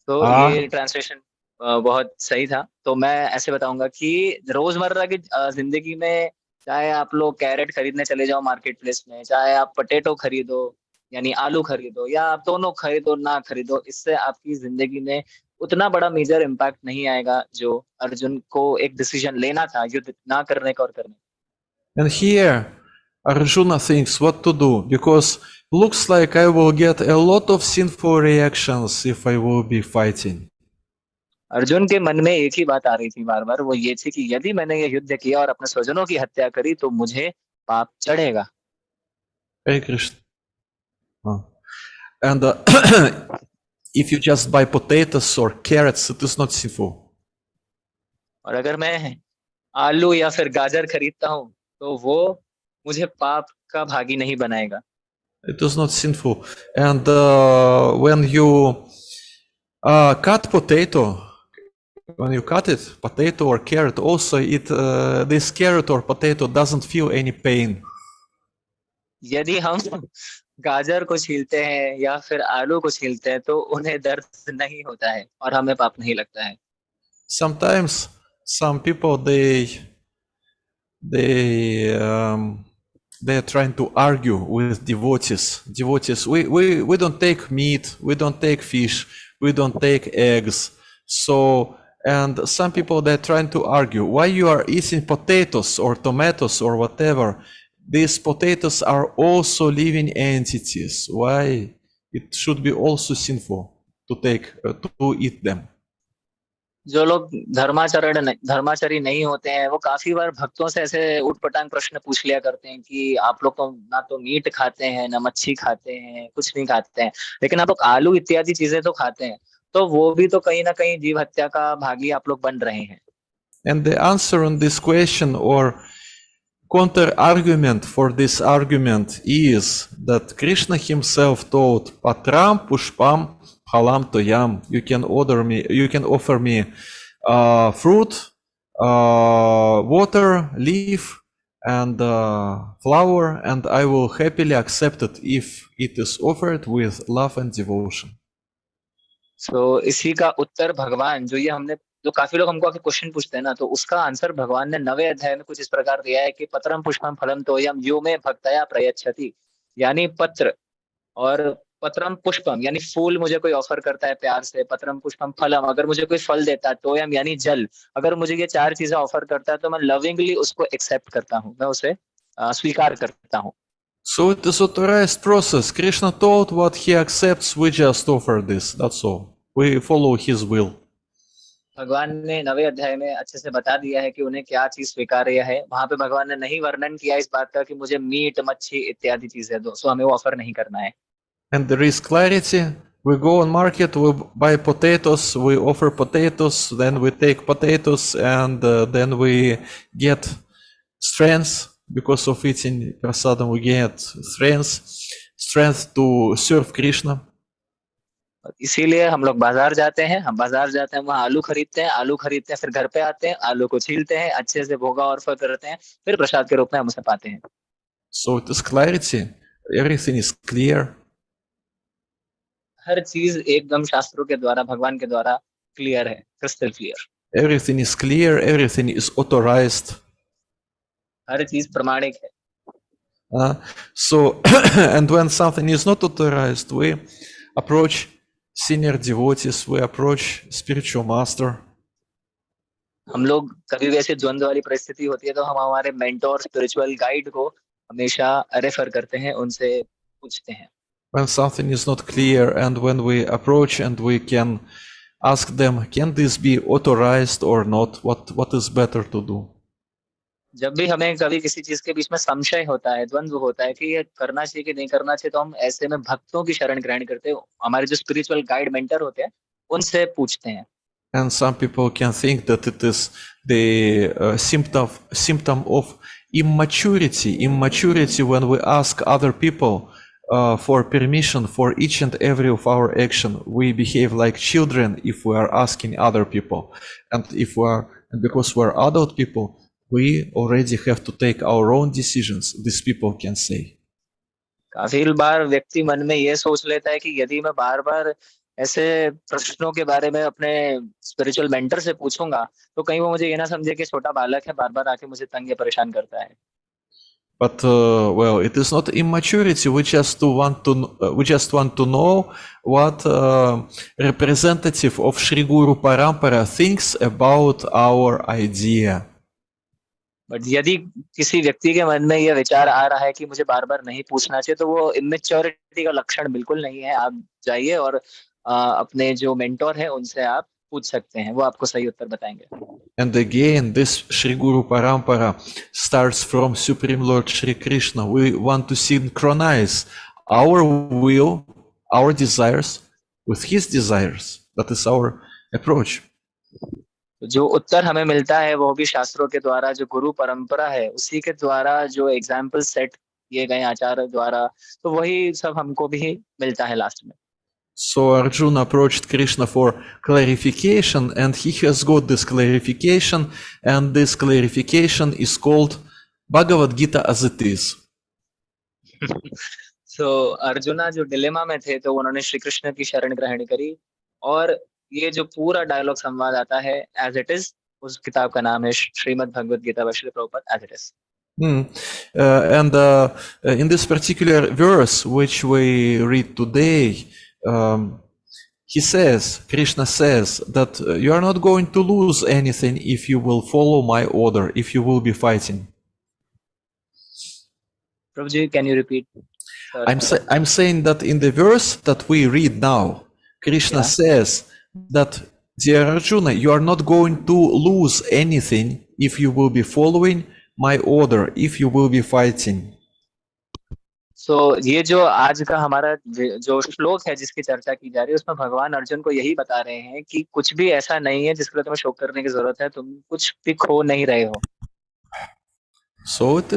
तो ये translation बहुत सही था। तो मैं ऐसे बताऊंगा कि रोजमर्रा की जिंदगी में चाहे आप लोग कैरेट खरीदने चले जाओ मार्केट प्लेस में, चाहे आप पोटैटो खरीदो यानी आलू खरीदो, या आप दोनों खरीदो ना खरीदो, इससे आपकी जिंदगी में उतना बड़ा मेजर इम्पैक्ट नहीं आएगा जो अर्जुन को एक डिसीजन लेना था युद्ध ना करने का और करने। And here Arjuna thinks what to do, because looks like I will get a lot of sinful reactions if I will be fighting. Arjun के मन में एक ही बात आ रही थी बार बार, वो ये थी कि यदि मैंने ये युद्ध किया और अपने स्वजनों की हत्या करी तो मुझे पाप चढ़ेगा। Hare Krishna. And if you just buy potatoes or carrots, it is not sinful. और अगर मैं आलू या फिर गाजर खरीदता हूँ तो वो मुझे पाप का भागी नहीं बनाएगा। It is not sinful. And when you cut potato, when you cut it, potato or carrot, also this carrot or potato doesn't feel any pain. यदि हम गाजर को छीलते हैं या फिर आलू को छीलते हैं तो उन्हें दर्द नहीं होता है और हमें पाप नहीं लगता है। Sometimes some people they're trying to argue with devotees. We don't take meat, we don't take fish, we don't take eggs. So, and some people they're trying to argue why you are eating potatoes or tomatoes or whatever. These potatoes are also living entities. Why it should be also sinful to eat them? जो लोग धर्माचरी नहीं होते हैं वो काफी बार भक्तों से ऐसे उटपटांग प्रश्न पूछ लिया करते हैं कि आप लोग तो ना तो मीट खाते हैं ना मच्छी खाते हैं, कुछ नहीं खाते हैं, लेकिन आप लोग आलू इत्यादि चीजें तो खाते हैं, तो वो भी तो कहीं ना कहीं जीव हत्या का भागी आप लोग बन रहे हैं। And the answer on this question or counter argument for this argument is that Krishna himself told Patram Pushpam Phalam Toyam. You can offer me fruit, water, leaf, and flower, and I will happily accept it if it is offered with love and devotion. So इसी का उत्तर भगवान जो काफी लोग हमको आके question पूछते हैं ना, तो उसका आंसर भगवान ने 9वें अध्याय में कुछ इस प्रकार दिया है कि पत्रम पुष्पम फलम तोयम यो में भक्तया प्रयच्छति, यानी पत्र और पत्रम पुष्पम यानी फूल मुझे कोई ऑफर करता है प्यार से, पत्रम पुष्पम फलम अगर मुझे कोई फल देता है, तोयम यानी जल, अगर मुझे ये 4 चीजें ऑफर करता है तो मैं लविंगली उसको एक्सेप्ट करता हूँ, मैं उसे स्वीकार करता हूँ। So it is authorized process. Krishna told what he accepts, we just offer this. That's all. We follow his will. भगवान ने 9वें अध्याय में अच्छे से बता दिया है कि उन्हें क्या चीज स्वीकार्य है। वहां पे भगवान ने नहीं वर्णन किया इस बात का कि मुझे मीट मच्छी इत्यादि चीजें दो, सो हमें वो ऑफर नहीं करना है। And there is clarity. We go on market, we buy potatoes, we offer potatoes, then we take potatoes, and then we get strength because of eating prasadam. We get strength to serve Krishna. इसीलिए हम लोग बाजार जाते हैं, वहाँ आलू खरीदते हैं, फिर घर पे आते हैं, आलू को छीलते हैं, अच्छे से भोगा ऑफर करते हैं, फिर प्रसाद के रूप में हम उसे पाते हैं। So it is clarity. Everything is clear. हर चीज एकदम शास्त्रों के द्वारा, भगवान के द्वारा क्लियर है, crystal clear. Everything is clear. Everything is authorized. हर चीज प्रमाणिक है। So, and when something is not authorized, we approach senior devotees, we approach spiritual master. हम लोग कभी भी ऐसी द्वंद्व वाली परिस्थिति होती है तो हम हमारे मेंटोर स्पिरिचुअल गाइड को हमेशा रेफर करते हैं, उनसे पूछते हैं। When something is not clear and when we approach and we can ask them, can this be authorized or not? What is better to do? जब भी हमें कभी किसी चीज के बीच में संशय होता है, द्वंद्व होता है कि ये करना चाहिए कि नहीं करना चाहिए, तो हम ऐसे में भक्तों की शरण ग्रहण करते हैं, हमारे जो स्पिरिचुअल गाइड मेंटर होते हैं उनसे पूछते हैं। And some people can think that it is the symptom of immaturity when we ask other people for permission for each and every of our action. We behave like children if we are asking other people, and because we are adult people, we already have to take our own decisions. These people can say. काफी बार व्यक्ति मन में ये सोच लेता है कि यदि मैं बार बार ऐसे प्रश्नों के बारे में अपने स्पिरिचुअल मेंटर से पूछूंगा तो कहीं वो मुझे ये ना समझे कि छोटा बालक है, बार बार आके मुझे तंग या परेशान करता है। But well, it is not immaturity. We just want to know what representative of Sri Guru Parampara thinks about our idea. But यदि किसी व्यक्ति के मन में यह विचार आ रहा है कि मुझे बार बार नहीं पूछना चाहिए, तो वो इमेच्योरिटी का लक्षण बिल्कुल नहीं है। आप जाइए और अपने जो मेंटोर है उनसे आप पूछ सकते हैं, वो आपको सही उत्तर बताएंगे। And again, this Sri Guru Parampara starts from Supreme Lord Shri Krishna. We want to synchronize our will, our desires with his desires. That is our approach. जो उत्तर हमें मिलता है वो भी शास्त्रों के द्वारा, जो गुरु परंपरा है उसी के द्वारा, जो एग्जाम्पल सेट किए गए आचार्य द्वारा, तो वही सब हमको भी मिलता है लास्ट में। So Arjuna approached Krishna for clarification, and he has got this clarification, and this clarification is called Bhagavad Gita as it is. सो अर्जुना जो डिलेमा में थे तो उन्होंने श्री कृष्ण की शरण ग्रहण करी, और ये जो पूरा डायलॉग संवाद आता है एज इट इज, उस किताब का नाम है Shrimad Bhagavad Gita by Srila Prabhupada as it is. And in this particular verse, which we read today, Krishna says that you are not going to lose anything if you will follow my order, if you will be fighting. Prabhuji, can you repeat? I'm saying that in the verse that we read now, Krishna says that, dear Arjuna, you are not going to lose anything if you will be following my order, if you will be fighting. So ये जो आज का हमारा जो श्लोक है जिसकी चर्चा की जा रही है, उसमें भगवान अर्जुन को यही बता रहे हैं कि कुछ भी ऐसा नहीं है जिसके लिए तुम्हें शोक करने की जरूरत है, तुम कुछ भी खो नहीं रहे हो। So it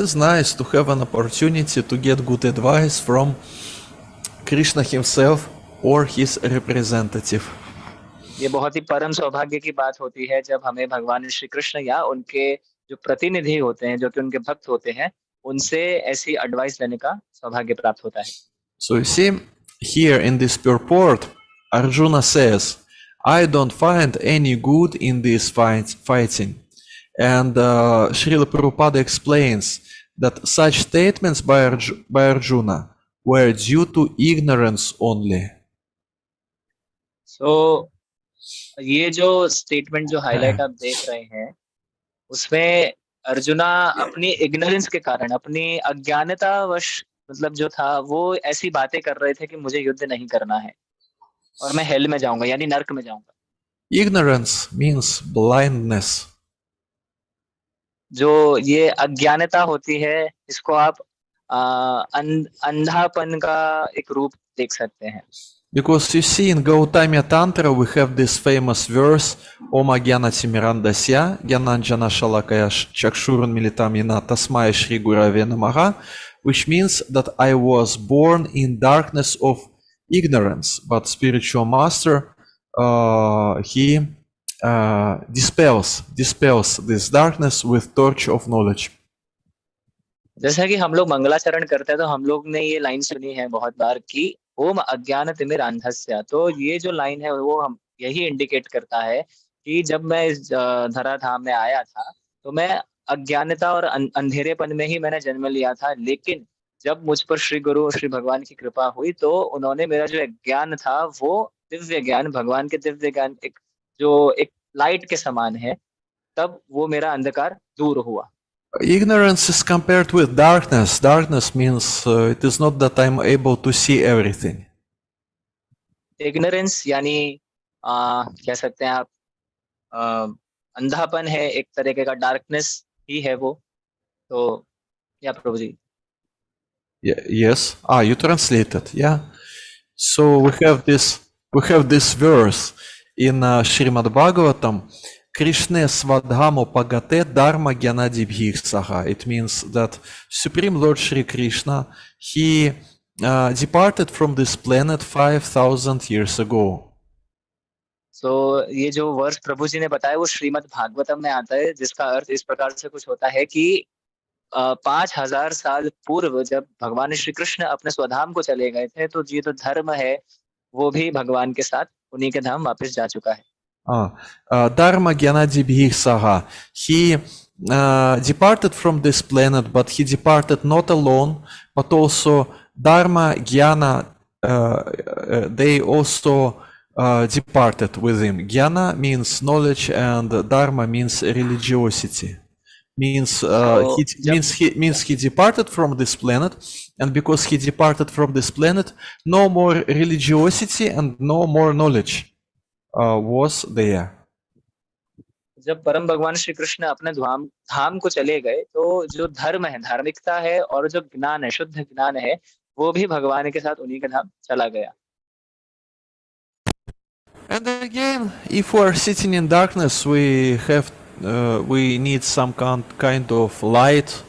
is nice to have an opportunity to get good advice from Krishna himself or his representative. ये बहुत ही परम सौभाग्य की बात होती है जब हमें भगवान श्री कृष्ण या उनके जो प्रतिनिधि होते हैं, जो कि उनके भक्त होते हैं, उनसे ऐसी एडवाइस लेने का सौभाग्य प्राप्त होता है। So you see, here in this purport, Arjuna says, I don't find any good in this fighting. And Srila Prabhupada explains that such statements by Arjuna were due to ignorance only. So ये जो statement जो highlight आप देख रहे हैं, उसमें अर्जुना अपनी ignorance के कारण, अपनी अज्ञानतावश, मतलब जो था वो ऐसी बातें कर रहे थे कि मुझे युद्ध नहीं करना है और मैं हेल में जाऊंगा, यानी नर्क में जाऊंगा। Ignorance means blindness. जो ये अज्ञानता होती है, इसको आप अंधापन का एक रूप देख सकते हैं। Because you see, in Gautamiya Tantra we have this famous verse, Om Agyanati Mirandasya, Gyananjana Shalakaya Chakshurun Militam Yena Tasmaya Shri Gurave Namaha, which means that I was born in darkness of ignorance, but spiritual master, he dispels this darkness with torch of knowledge. जैसा कि हम लोग मंगलाचरण करते हैं तो हम लोग ने ये लाइन सुनी है बहुत बार कि ओम अज्ञानतिमिरान्धस्य। तो ये जो लाइन है वो हम यही इंडिकेट करता है कि जब मैं इस धराधाम में आया था तो मैं अज्ञानता और अंधेरेपन में ही मैंने जन्म लिया था, लेकिन जब मुझ पर श्री गुरु श्री भगवान की कृपा हुई तो उन्होंने मेरा जो ज्ञान था वो दिव्य ज्ञान, भगवान के दिव्य ज्ञान, एक लाइट के समान है, तब वो मेरा अंधकार दूर हुआ। Ignorance is compared with darkness. Darkness means it is not that I'm able to see everything. Ignorance यानी कह सकते हैं आप अंधापन है, एक तरीके का डार्कनेस ही है वो। तो या प्रभु जी। Yes. You translated. Yeah. So we have this verse in Srimad Bhagavatam. Krishna Svadhamo Pagate Dharma Gyanadi Bhiksaha. It means that Supreme Lord Shri Krishna, he departed from this planet 5,000 years ago. So ये जो verse प्रभु जी ने बताया वो श्रीमद् भागवतम में आता है, जिसका अर्थ इस प्रकार से कुछ होता है कि 5,000 साल पूर्व जब भगवान श्री कृष्ण अपने स्वधाम को चले गए थे, तो ये तो धर्म है वो भी भगवान के साथ उन्हीं के धाम वापस जा चुका है। Dharma Gyanadi Bhiksaha. He departed from this planet, but he departed not alone, but also Dharma, Jnana, they also departed with him. Jnana means knowledge and Dharma means religiosity. Means he departed from this planet, and because he departed from this planet, no more religiosity and no more knowledge was there. जब परम भगवान श्री कृष्ण अपने धाम को चले गए तो जो धर्म है, धार्मिकता है, और जो ज्ञान है, शुद्ध ज्ञान है, वो भी भगवान के साथ उन्हीं के धाम चला गया। And again, if we are sitting in darkness, we need some kind of light.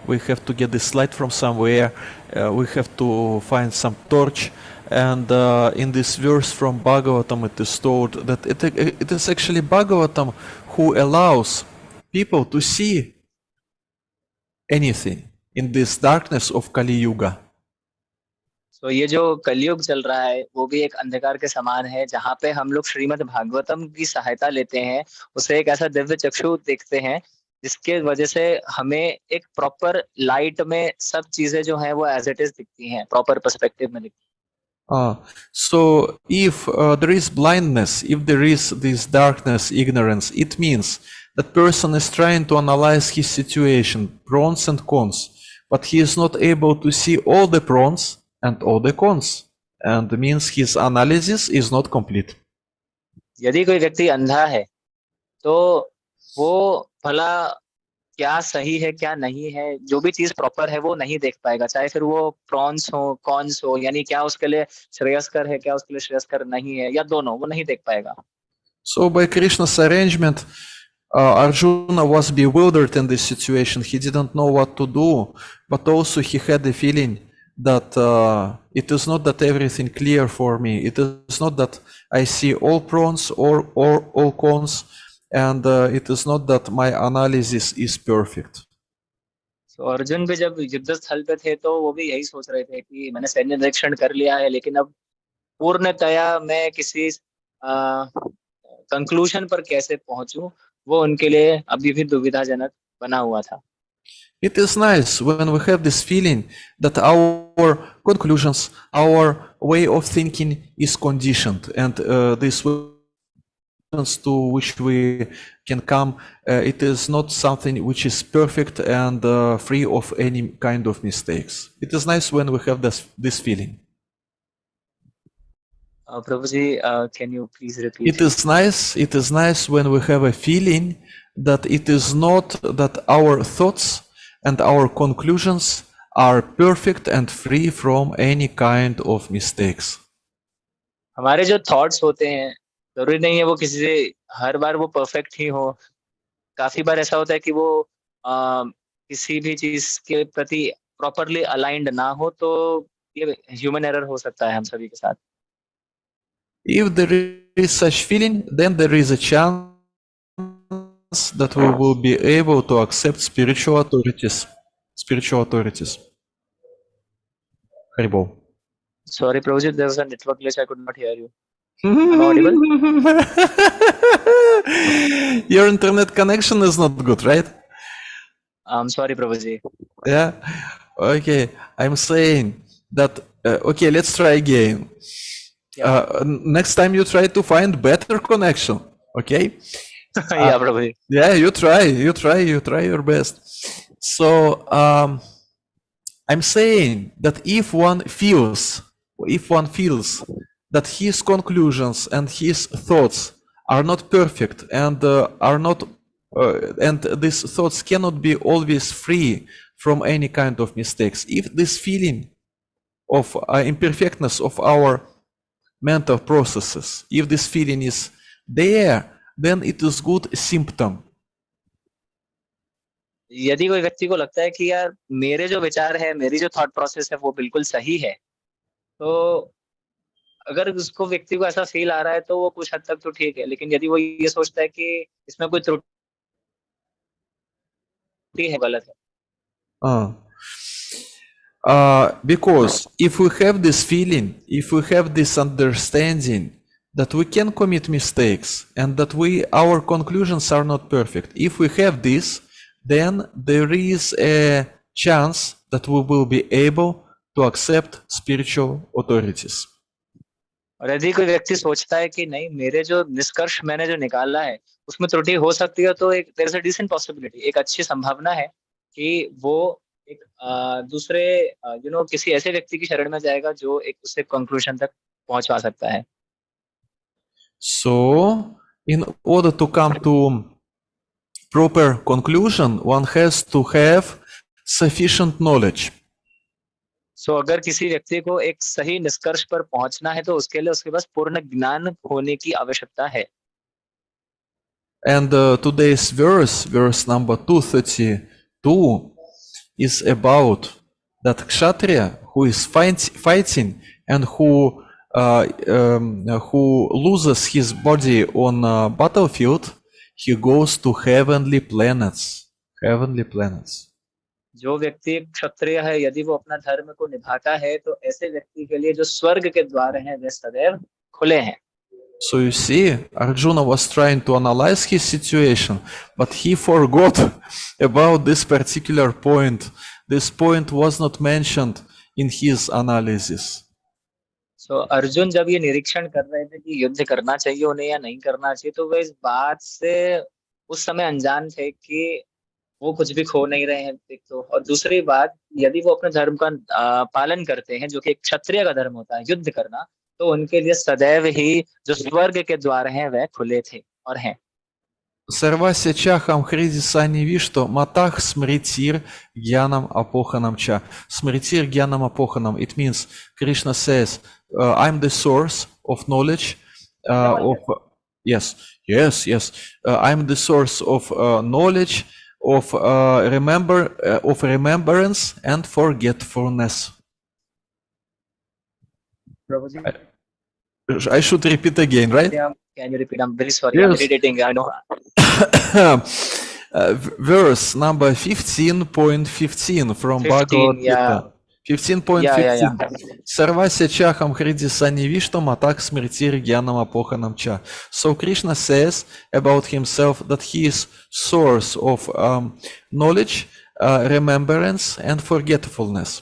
We have to get this light from somewhere. We have to find some torch. And in this verse from Bhagavatam, it is told that it is actually Bhagavatam who allows people to see anything in this darkness of Kali Yuga. तो ये जो कलयुग चल रहा है वो भी एक अंधकार के समान है, जहाँ पे हम लोग श्रीमद् भागवतम की सहायता लेते हैं, उसे एक ऐसा दिव्य चक्षु देखते हैं जिसके वजह से हमें एक प्रॉपर लाइट में सब चीजें जो हैं वो एज इट इज दिखती हैं, प्रॉपर पर्सपेक्टिव में दिखती हैं। So if there is blindness, if there is this darkness, ignorance, it means that person is trying to analyze his situation, pros and cons, but he is not able to see all the pros and all the cons, and means his analysis is not complete. यदि कोई व्यक्ति अंधा है तो वो भला क्या सही है क्या नहीं है, जो भी चीज प्रॉपर है वो नहीं देख पाएगा, चाहे फिर वो प्रॉन्स हो कॉन्स हो, यानी क्या उसके लिए श्रेयस्कर है क्या उसके लिए श्रेयस्कर नहीं है, या दोनों, वो नहीं देख पाएगा। So by Krishna's arrangement, Arjuna was bewildered in this situation. He didn't know what to do, but also he had the feeling that it is not that everything clear for me. It is not that I see all pros or all cons, and it is not that my analysis is perfect. तो अर्जुन भी जब युद्ध स्थल पे थे तो वो भी यही सोच रहे थे कि मैंने सैन्य निरीक्षण कर लिया है, लेकिन अब पूर्णतया मैं किसी कंक्लूजन पर कैसे पहुंचूं, वो उनके लिए अभी भी दुविधाजनक बना हुआ था। It is nice when we have this feeling that our conclusions, our way of thinking is conditioned, and this to which we can come, it is not something which is perfect and free of any kind of mistakes. It is nice when we have this feeling. Prabhuji, can you please repeat? It is nice when we have a feeling that it is not that our thoughts and our conclusions are perfect and free from any kind of mistakes. हमारे जो thoughts होते हैं जरूरी नहीं है वो किसी से हर बार वो परफेक्ट ही हो, काफी बार ऐसा होता है कि वो किसी भी चीज के प्रति प्रॉपरली अलाइंड ना हो, तो ये ह्यूमन एरर हो सकता है हम सभी के साथ। If there is such feeling, then there is a chance that we will be able to accept spiritual authorities. Haribol. Sorry, Prabhuji, there was a network glitch. I could not hear you. Am I audible? Your internet connection is not good, right? I'm sorry, Prabhuji. Yeah. Okay. I'm saying that. Okay, let's try again. Yeah. Next time you try to find better connection. Okay. Yeah, Prabhuji. Yeah, you try your best. So I'm saying that if one feels that his conclusions and his thoughts are not perfect and and these thoughts cannot be always free from any kind of mistakes, if this feeling of imperfectness of our mental processes, if this feeling is there, then it is good symptom. यदि कोई व्यक्ति को लगता है कि यार मेरे जो विचार है, मेरी जो थॉट प्रोसेस है वो बिल्कुल सही है, तो अगर उसको व्यक्ति को ऐसा फील आ रहा है तो वो कुछ हद तक तो ठीक है, लेकिन यदि वो ये सोचता है कि इसमें कोई त्रुटि है, गलत है। Because if we have this feeling, if we have this understanding that we can commit mistakes and that our conclusions are not perfect, if we have this, then there is a chance that we will be able to accept spiritual authorities. और यदि कोई व्यक्ति सोचता है कि नहीं, मेरे जो निष्कर्ष मैंने जो निकाला है उसमें त्रुटि हो सकती है, तो एक there is a decent possibility, एक अच्छी संभावना है कि वो एक दूसरे किसी ऐसे व्यक्ति की शरण में जाएगा जो एक उसे कंक्लूजन तक पहुंचवा सकता है। So in order to come to proper conclusion, one has to have sufficient knowledge. सो अगर किसी व्यक्ति को एक सही निष्कर्ष पर पहुंचना है तो उसके लिए उसके पास पूर्ण ज्ञान होने की आवश्यकता है। And today's verse number 232, is about that Kshatriya who is fighting and who loses his body on a battlefield, he goes to heavenly planets. Heavenly planets. जो व्यक्ति एक क्षत्रिय है, यदि वो अपना धर्म को निभाता है तो ऐसे व्यक्ति के लिए जो स्वर्ग के द्वार हैं वे सदैव खुले हैं। So you see, Arjuna was trying to analyze his situation, but he forgot about this particular point. This point was not mentioned in his analysis. सो अर्जुन जब ये निरीक्षण कर रहे थे कि युद्ध करना चाहिए उन्हें या नहीं करना चाहिए, तो वे इस बात से उस समय अनजान थे कि वो कुछ भी खो नहीं रहे हैं, एक तो, और दूसरी बात, यदि वो अपने धर्म का पालन करते हैं, जो कि एक क्षत्रिय का धर्म होता है युद्ध करना, तो उनके लिए सदैव ही जो स्वर्ग के द्वार हैं वह खुले थे और हैं। Sarvasya chaham hriди sani vishto matach smritir gyanam apochanam cha. Smritir gyanam apochanam. It means Krishna says, I'm the source of knowledge, yes. I'm the source of knowledge, of remembrance and forgetfulness. Prabhuji, I should repeat again, right? can you repeat? I'm very sorry. Yes. I'm meditating. I know. Verse number 15.15 from 15, Bhagavad yeah. Gita. 15.15. Yeah. Sarvasya chaham hridi sanivishtam atak smritir gyanam apochanam cha. So Krishna says about himself that he is source of knowledge, remembrance and forgetfulness.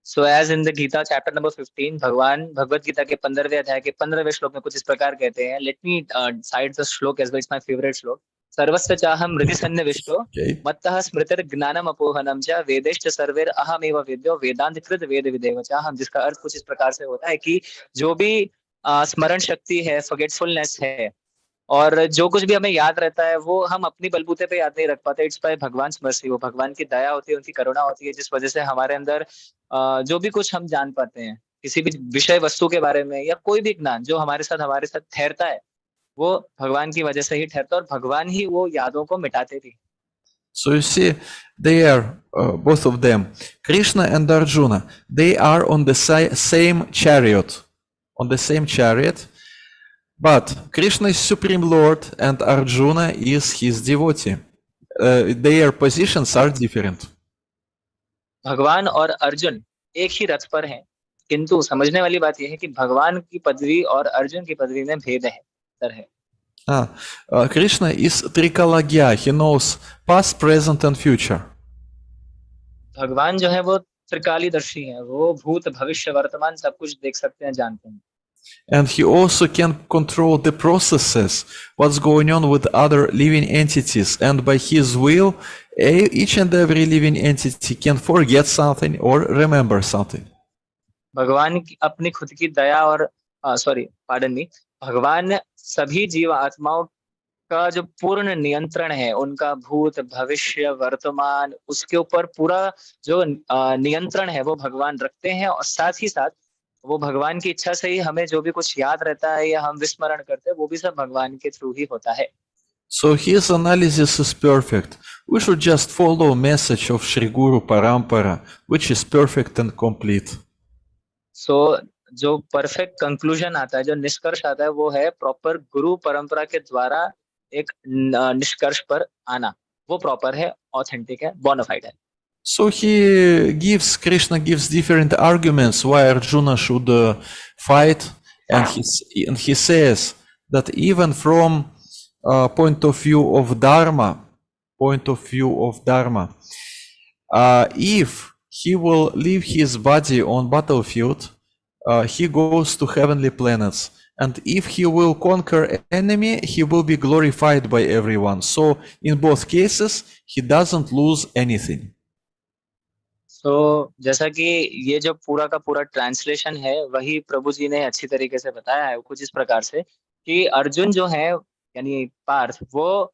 So as in the Gita chapter number 15, भगवान भगवत गीता के 15वें अध्याय के 15वें श्लोक में कुछ इस प्रकार कहते हैं। Let me cite the श्लोक as well. It's my favorite श्लोक। सर्वस्य चाहम हृदि सन्निविष्टो मत्तः स्मृतिर ज्ञानम अपोहनम च वेदैश्च सर्वैर अहमेव वेद्यो वेदांत कृत वेद विदेव च। हम जिसका अर्थ कुछ इस प्रकार से होता है कि जो भी स्मरण शक्ति है, फॉरगेटफुलनेस है, और जो कुछ भी हमें याद रहता है वो हम अपनी बलबूते पे याद नहीं रख पाते। इट्स बाय भगवान मर्सी, वो भगवान की दया होती है, उनकी करुणा होती है, जिस वजह से हमारे अंदर जो भी कुछ हम जान पाते हैं किसी भी विषय वस्तु के बारे में, या कोई भी ज्ञान जो हमारे साथ ठहरता है, वो भगवान की वजह से ही ठहरता है, और भगवान ही वो यादों को मिटाते भी। So you see, they are both of them, Krishna and Arjuna, they are on the same chariot, but Krishna is Supreme Lord and Arjuna is his devotee. Their positions are different. भगवान और अर्जुन एक ही रथ पर हैं, किंतु समझने वाली बात यह है कि भगवान की पदवी और अर्जुन की पदवी में भेद है। Krishna is Trikalagya, he knows past, present and future. भगवान जो है वो त्रिकालीदर्शी है, वो भूत भविष्य वर्तमान सब कुछ देख सकते हैं, जानते हैं। And he also can control the processes, what's going on with other living entities, and by his will, each and every living entity can forget something or remember something. भगवान की अपनी खुद की दया और भगवान सभी जीव आत्माओं का जो पूर्ण नियंत्रण है, उनका भूत भविष्य वर्तमान, उसके ऊपर पूरा जो नियंत्रण है वो भगवान रखते हैं, और साथ ही साथ वो भगवान की इच्छा से ही हमें जो भी कुछ याद रहता है या हम विस्मरण करते हैं, वो भी सब भगवान के थ्रू ही होता है। So his analysis is perfect. We should just follow message of Shri Guru Parampara, which is perfect and complete. So जो परफेक्ट कंक्लूजन आता है, जो निष्कर्ष आता है, वो है प्रॉपर गुरु परंपरा के द्वारा एक निष्कर्ष पर आना, वो प्रॉपर है, ऑथेंटिक है, बोनाफाइड है। So Krishna gives different arguments why Arjuna should fight, and he says that even from point of view of Dharma, if he will leave his body on battlefield, he goes to heavenly planets, and if he will conquer enemy, he will be glorified by everyone. So in both cases, he doesn't lose anything. तो जैसा कि ये जो पूरा का पूरा translation है, वही प्रभु जी ने अच्छी तरीके से बताया है कुछ इस प्रकार से कि अर्जुन जो है, यानी पार्थ, वो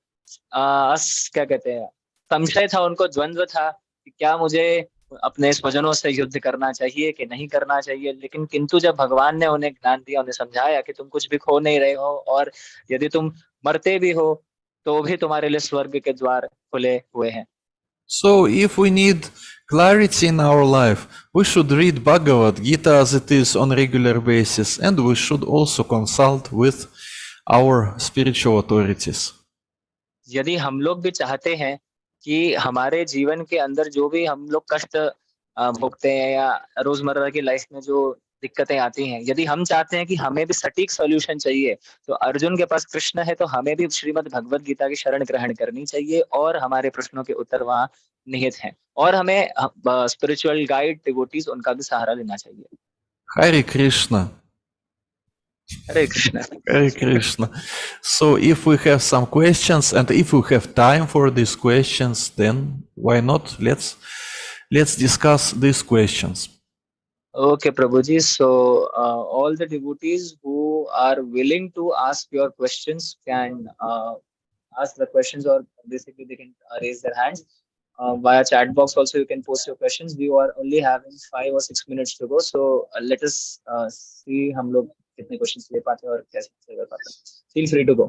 क्या कहते हैं, संशय था, उनको द्वंद्व था कि क्या मुझे अपने स्वजनों से युद्ध करना चाहिए कि नहीं करना चाहिए, लेकिन किंतु जब भगवान ने उन्हें ज्ञान दिया, उन्हें समझाया कि तुम कुछ भी खो नहीं रहे हो, और यदि तुम मरते भी हो तो भी तुम्हारे लिए स्वर्ग के द्वार खुले हुए हैं। So if we need clarity in our life, we should read Bhagavad Gita as it is on regular basis, and we should also consult with our spiritual authorities. यदि हम लोग भी चाहते हैं कि हमारे जीवन के अंदर जो भी हम लोग कष्ट भोगते हैं या रोजमर्रा की लाइफ में जो दिक्कतें आती हैं, यदि हम चाहते हैं कि हमें भी सटीक सॉल्यूशन चाहिए, तो अर्जुन के पास कृष्ण है, तो हमें भी श्रीमद् भगवत गीता की शरण ग्रहण करनी चाहिए, और हमारे प्रश्नों के उत्तर वहाँ निहित हैं, और हमें स्पिरिचुअल गाइड डिवोटीज उनका भी सहारा लेना चाहिए। Hare Krishna. Hare Krishna. Hare Krishna. So if we have some questions and if we have time for these questions, then why not? Let's discuss these questions. Okay, Prabhuji. So, all the devotees who are willing to ask your questions can ask the questions, or basically they can raise their hands. Via chat box also you can post your questions. We are only having 5 or 6 minutes to go. So, let us see हम लोग कितने questions ले पाते हैं और कैसे कर पाते हैं. Feel free to go.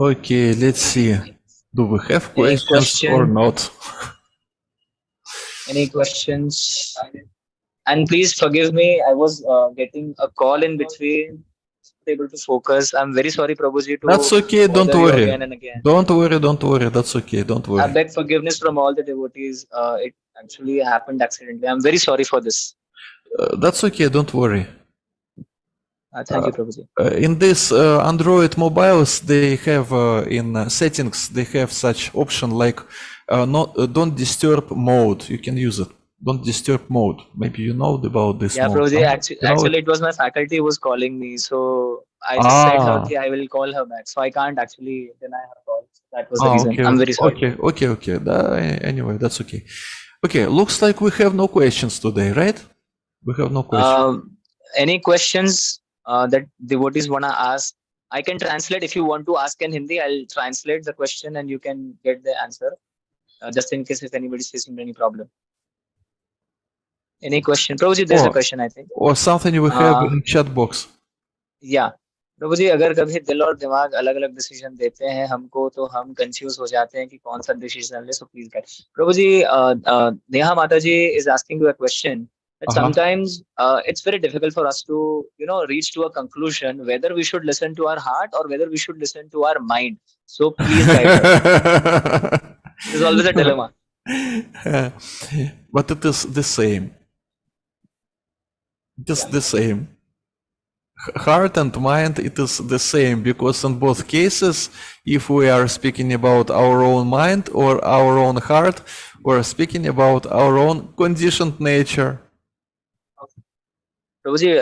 Okay, let's see. Do we have Any questions or question? not? Any questions? And please forgive me, I was getting a call in between, not able to focus. I'm very sorry, Prabhuji, to That's okay, don't bother you worry. again and again. Don't worry, that's okay, don't I worry. beg forgiveness from all the devotees. It actually happened accidentally. I'm very sorry for this. That's okay, don't worry. Thank you, Prabhuji. In this Android mobiles, they have in settings, they have such option like don't disturb mode. You can use it. Don't disturb mode. Maybe you know about this Yeah, mode. Prabhuji, You know actually it? it was my faculty who was calling me. So I just said her that I will call her back. So I can't actually deny her call. That was the reason. Okay, I'm very sorry. okay. Anyway, that's okay. Okay, looks like we have no questions today, right? We have no questions. Any questions that devotees want to ask? I can translate. If you want to ask in Hindi, I'll translate the question and you can get the answer, just in case if anybody's facing any problem. Any question? Prabhuji, there's a question, I think. Or something we have in chat box. Yeah. प्रभु जी, अगर कभी दिल और दिमाग अलग अलग decision देते हैं हमको, तो हम कंफ्यूज हो जाते हैं कि कौन सा डिसीजन ले. So please guide. Prabhu ji, Neha Mata ji is asking you a question that sometimes it's very difficult for us to reach to a conclusion whether we should listen to our heart or whether we should listen to our mind. So please guide us. There's always a dilemma. But it is the same. It is the same. Heart and mind, it is the same, because in both cases, if we are speaking about our own mind or our own heart, we're speaking about our own conditioned nature. Prabhuji,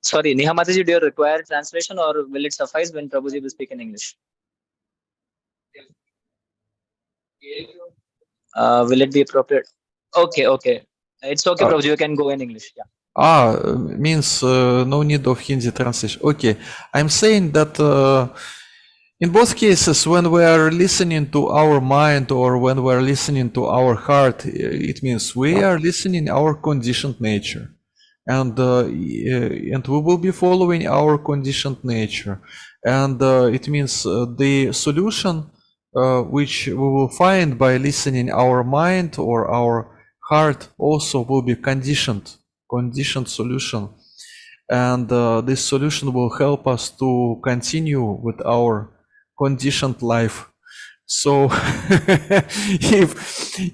sorry, Neha Mataji, do you require translation or will it suffice when Prabhuji will speak in English? Will it be appropriate? Okay. It's okay, Prabhuji, you can go in English. Yeah. Means no need of Hindi translation. Okay, I'm saying that in both cases, when we are listening to our mind or when we are listening to our heart, it means we are listening our conditioned nature, and we will be following our conditioned nature, and it means the solution which we will find by listening our mind or our heart also will be conditioned solution, and this solution will help us to continue with our conditioned life. So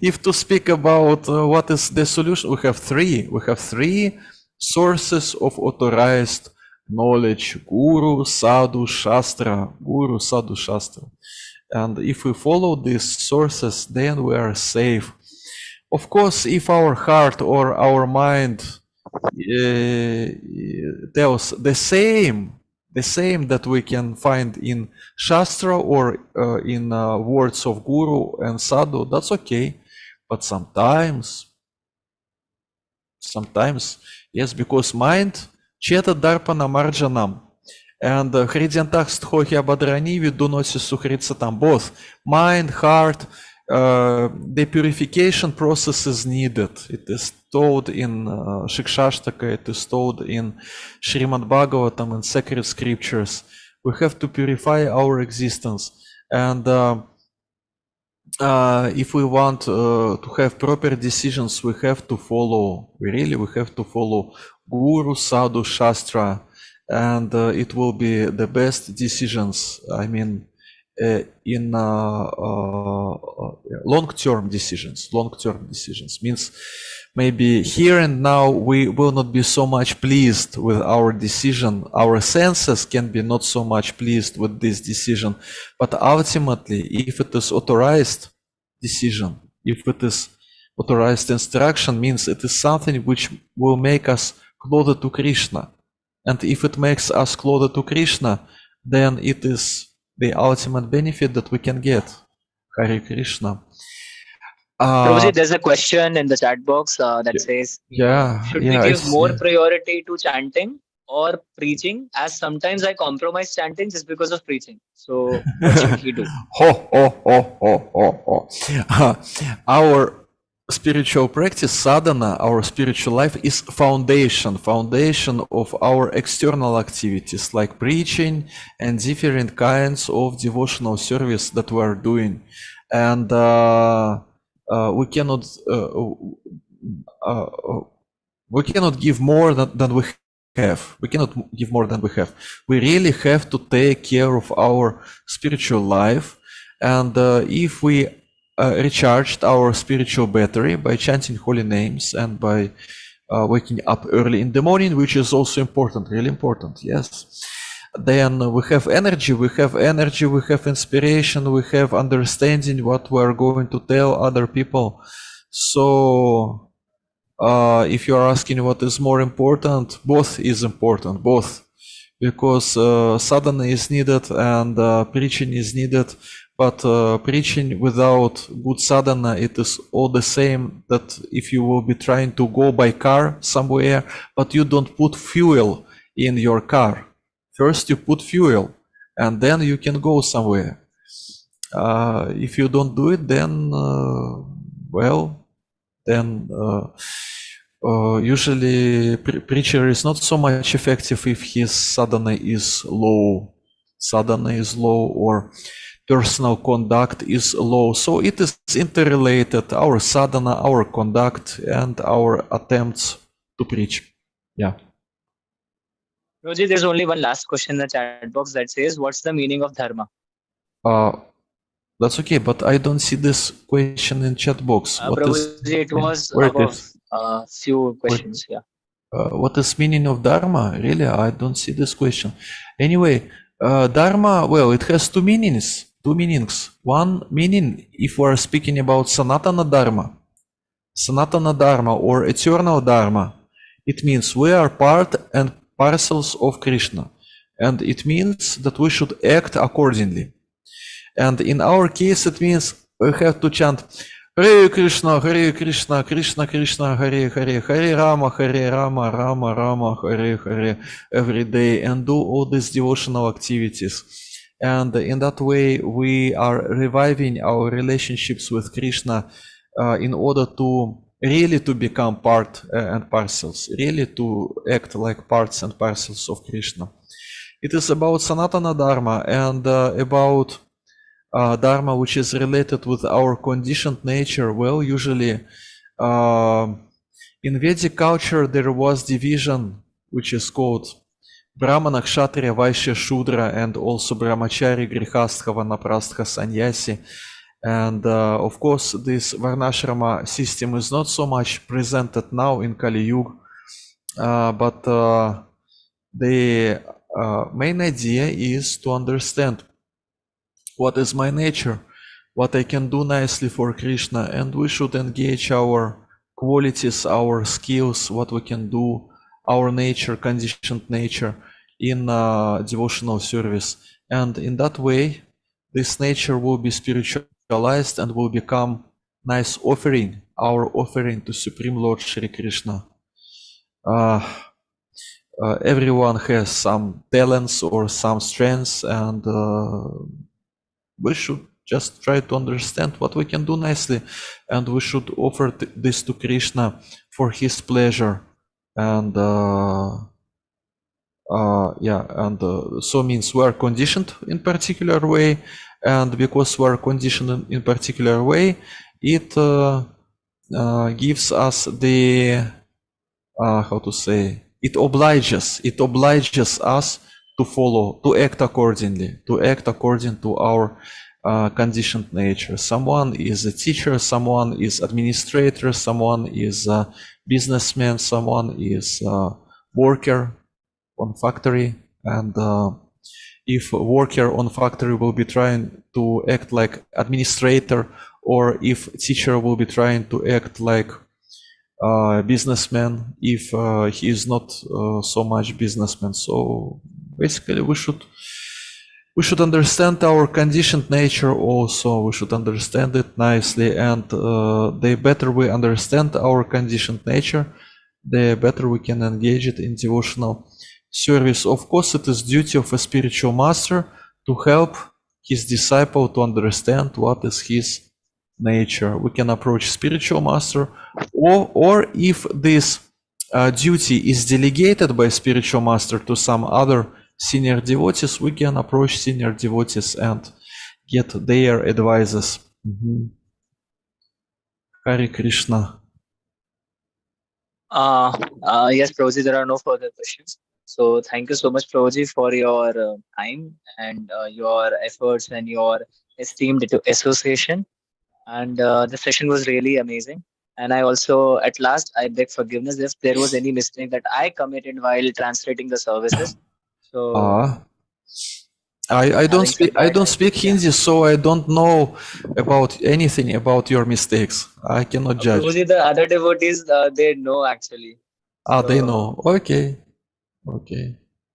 if to speak about what is the solution, we have three sources of authorized knowledge: Guru, Sadhu, Shastra. And if we follow these sources, then we are safe. Of course, if our heart or our mind tells the same that we can find in Shastra or in words of Guru and Sadhu, that's okay. But sometimes, yes, because mind cheta darpana marjanam, And Хридиантах стхохи ободрани виду носи сухрица там. Both mind, heart, the purification process is needed. It is told in Shikshashtaka, it is told in Srimad Bhagavatam and sacred scriptures. We have to purify our existence. And if we want to have proper decisions, we have to follow, we have to follow Guru, Sadhu, Shastra, and it will be the best decisions. I mean, in long-term decisions. Long-term decisions means maybe here and now we will not be so much pleased with our decision. Our senses can be not so much pleased with this decision, but ultimately, if it is authorized decision, if it is authorized instruction, means it is something which will make us closer to Krishna. And if it makes us closer to Krishna, then it is the ultimate benefit that we can get. Hare Krishna. Prabhuji, there's a question in the chat box that says, should we give more priority to chanting or preaching? As sometimes I compromise chanting just because of preaching. So what should he do? Our spiritual practice, sadhana, our spiritual life is foundation of our external activities like preaching and different kinds of devotional service that we are doing. And we cannot give more than we have. We cannot give more than we have. We really have to take care of our spiritual life. And if we recharged our spiritual battery by chanting holy names and by waking up early in the morning, which is also important, really important, yes. Then we have energy, we have inspiration, we have understanding what we are going to tell other people. So if you are asking what is more important, both is important, both. Because sadhana is needed and preaching is needed, but preaching without good sadhana, it is all the same that if you will be trying to go by car somewhere, but you don't put fuel in your car. First you put fuel, and then you can go somewhere. If you don't do it, then, usually preacher is not so much effective if his sadhana is low. Sadhana is low or personal conduct is low. So it is interrelated, our sadhana, our conduct, and our attempts to preach. Yeah. Roji, there's only one last question in the chat box that says, what's the meaning of dharma? That's okay, but I don't see this question in chat box. Prabhuji, it was above a few questions, yeah. What is meaning of dharma? Really, I don't see this question. Anyway, dharma, well, it has two meanings. One meaning, if we are speaking about Sanatana Dharma or eternal Dharma, it means we are part and parcels of Krishna. And it means that we should act accordingly. And in our case, it means we have to chant Hare Krishna, Krishna Krishna, Hare Hare, Hare Rama, Rama Rama, Hare Hare every day and do all these devotional activities. And in that way, we are reviving our relationships with Krishna in order to really to become part and parcels, really to act like parts and parcels of Krishna. It is about Sanatana Dharma and about Dharma which is related with our conditioned nature. Well, usually in Vedic culture there was division which is called Brahmana, Kshatriya, Vaishya, Shudra, and also Brahmachari, Grihastha, Vanaprastha, Sannyasi. And of course, this Varnashrama system is not so much presented now in Kali Yuga, but the main idea is to understand what is my nature, what I can do nicely for Krishna, and we should engage our qualities, our skills, what we can do, our nature, conditioned nature in devotional service. And in that way, this nature will be spiritualized and will become nice offering, our offering to Supreme Lord Shri Krishna. everyone has some talents or some strengths, and we should just try to understand what we can do nicely, and we should offer this to Krishna for his pleasure. And so means we are conditioned in particular way, and because we are conditioned in particular way, it gives us the how to say, it obliges us to follow, to act accordingly, to act according to our conditioned nature. Someone is a teacher, someone is administrator, someone is a businessman, someone is a worker on factory, and if a worker on factory will be trying to act like administrator, or if teacher will be trying to act like businessman, if he is not so much businessman. So basically we should understand our conditioned nature also. We should understand it nicely, and the better we understand our conditioned nature, the better we can engage it in devotional service. Of course, it is duty of a spiritual master to help his disciple to understand what is his nature. We can approach spiritual master, or if this duty is delegated by spiritual master to some other senior devotees, we can approach senior devotees and get their advices. Hare Krishna. Yes, Prabhuji, there are no further questions. So thank you so much, Prabhuji, for your time and your efforts and your esteemed association. And the session was really amazing. And I also, at last, I beg forgiveness if there was any mistake that I committed while translating the services. So I don't having said that, speak Hindi, so I don't know about anything about your mistakes. I cannot judge. Prabhuji, the other devotees, they know actually. They know. Okay.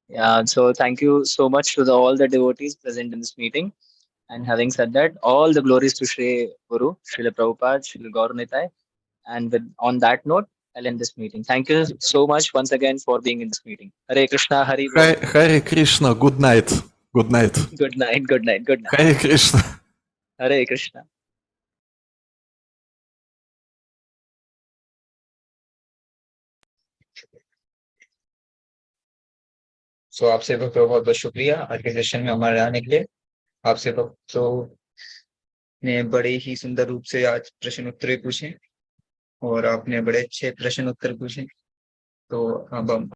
Yeah, so thank you so much to all the devotees present in this meeting. And having said that, all the glories to Shri Guru, Srila Prabhupada, Srila Gaur Nitai. And on that note, I'll end this meeting. Thank you so much once again for being in this meeting. Hare Krishna, Hari Bol. Hare Krishna. Good night. Good night. Good night. Hare Krishna. Hare Krishna. सो आपसे बहुत बहुत शुक्रिया आज के session में हमारे आने के लिए। आपसे भक्तों ने बड़े ही सुंदर रूप से आज प्रश्न उत्तर पूछे और आपने बड़े अच्छे प्रश्न उत्तर पूछे। तो अब हम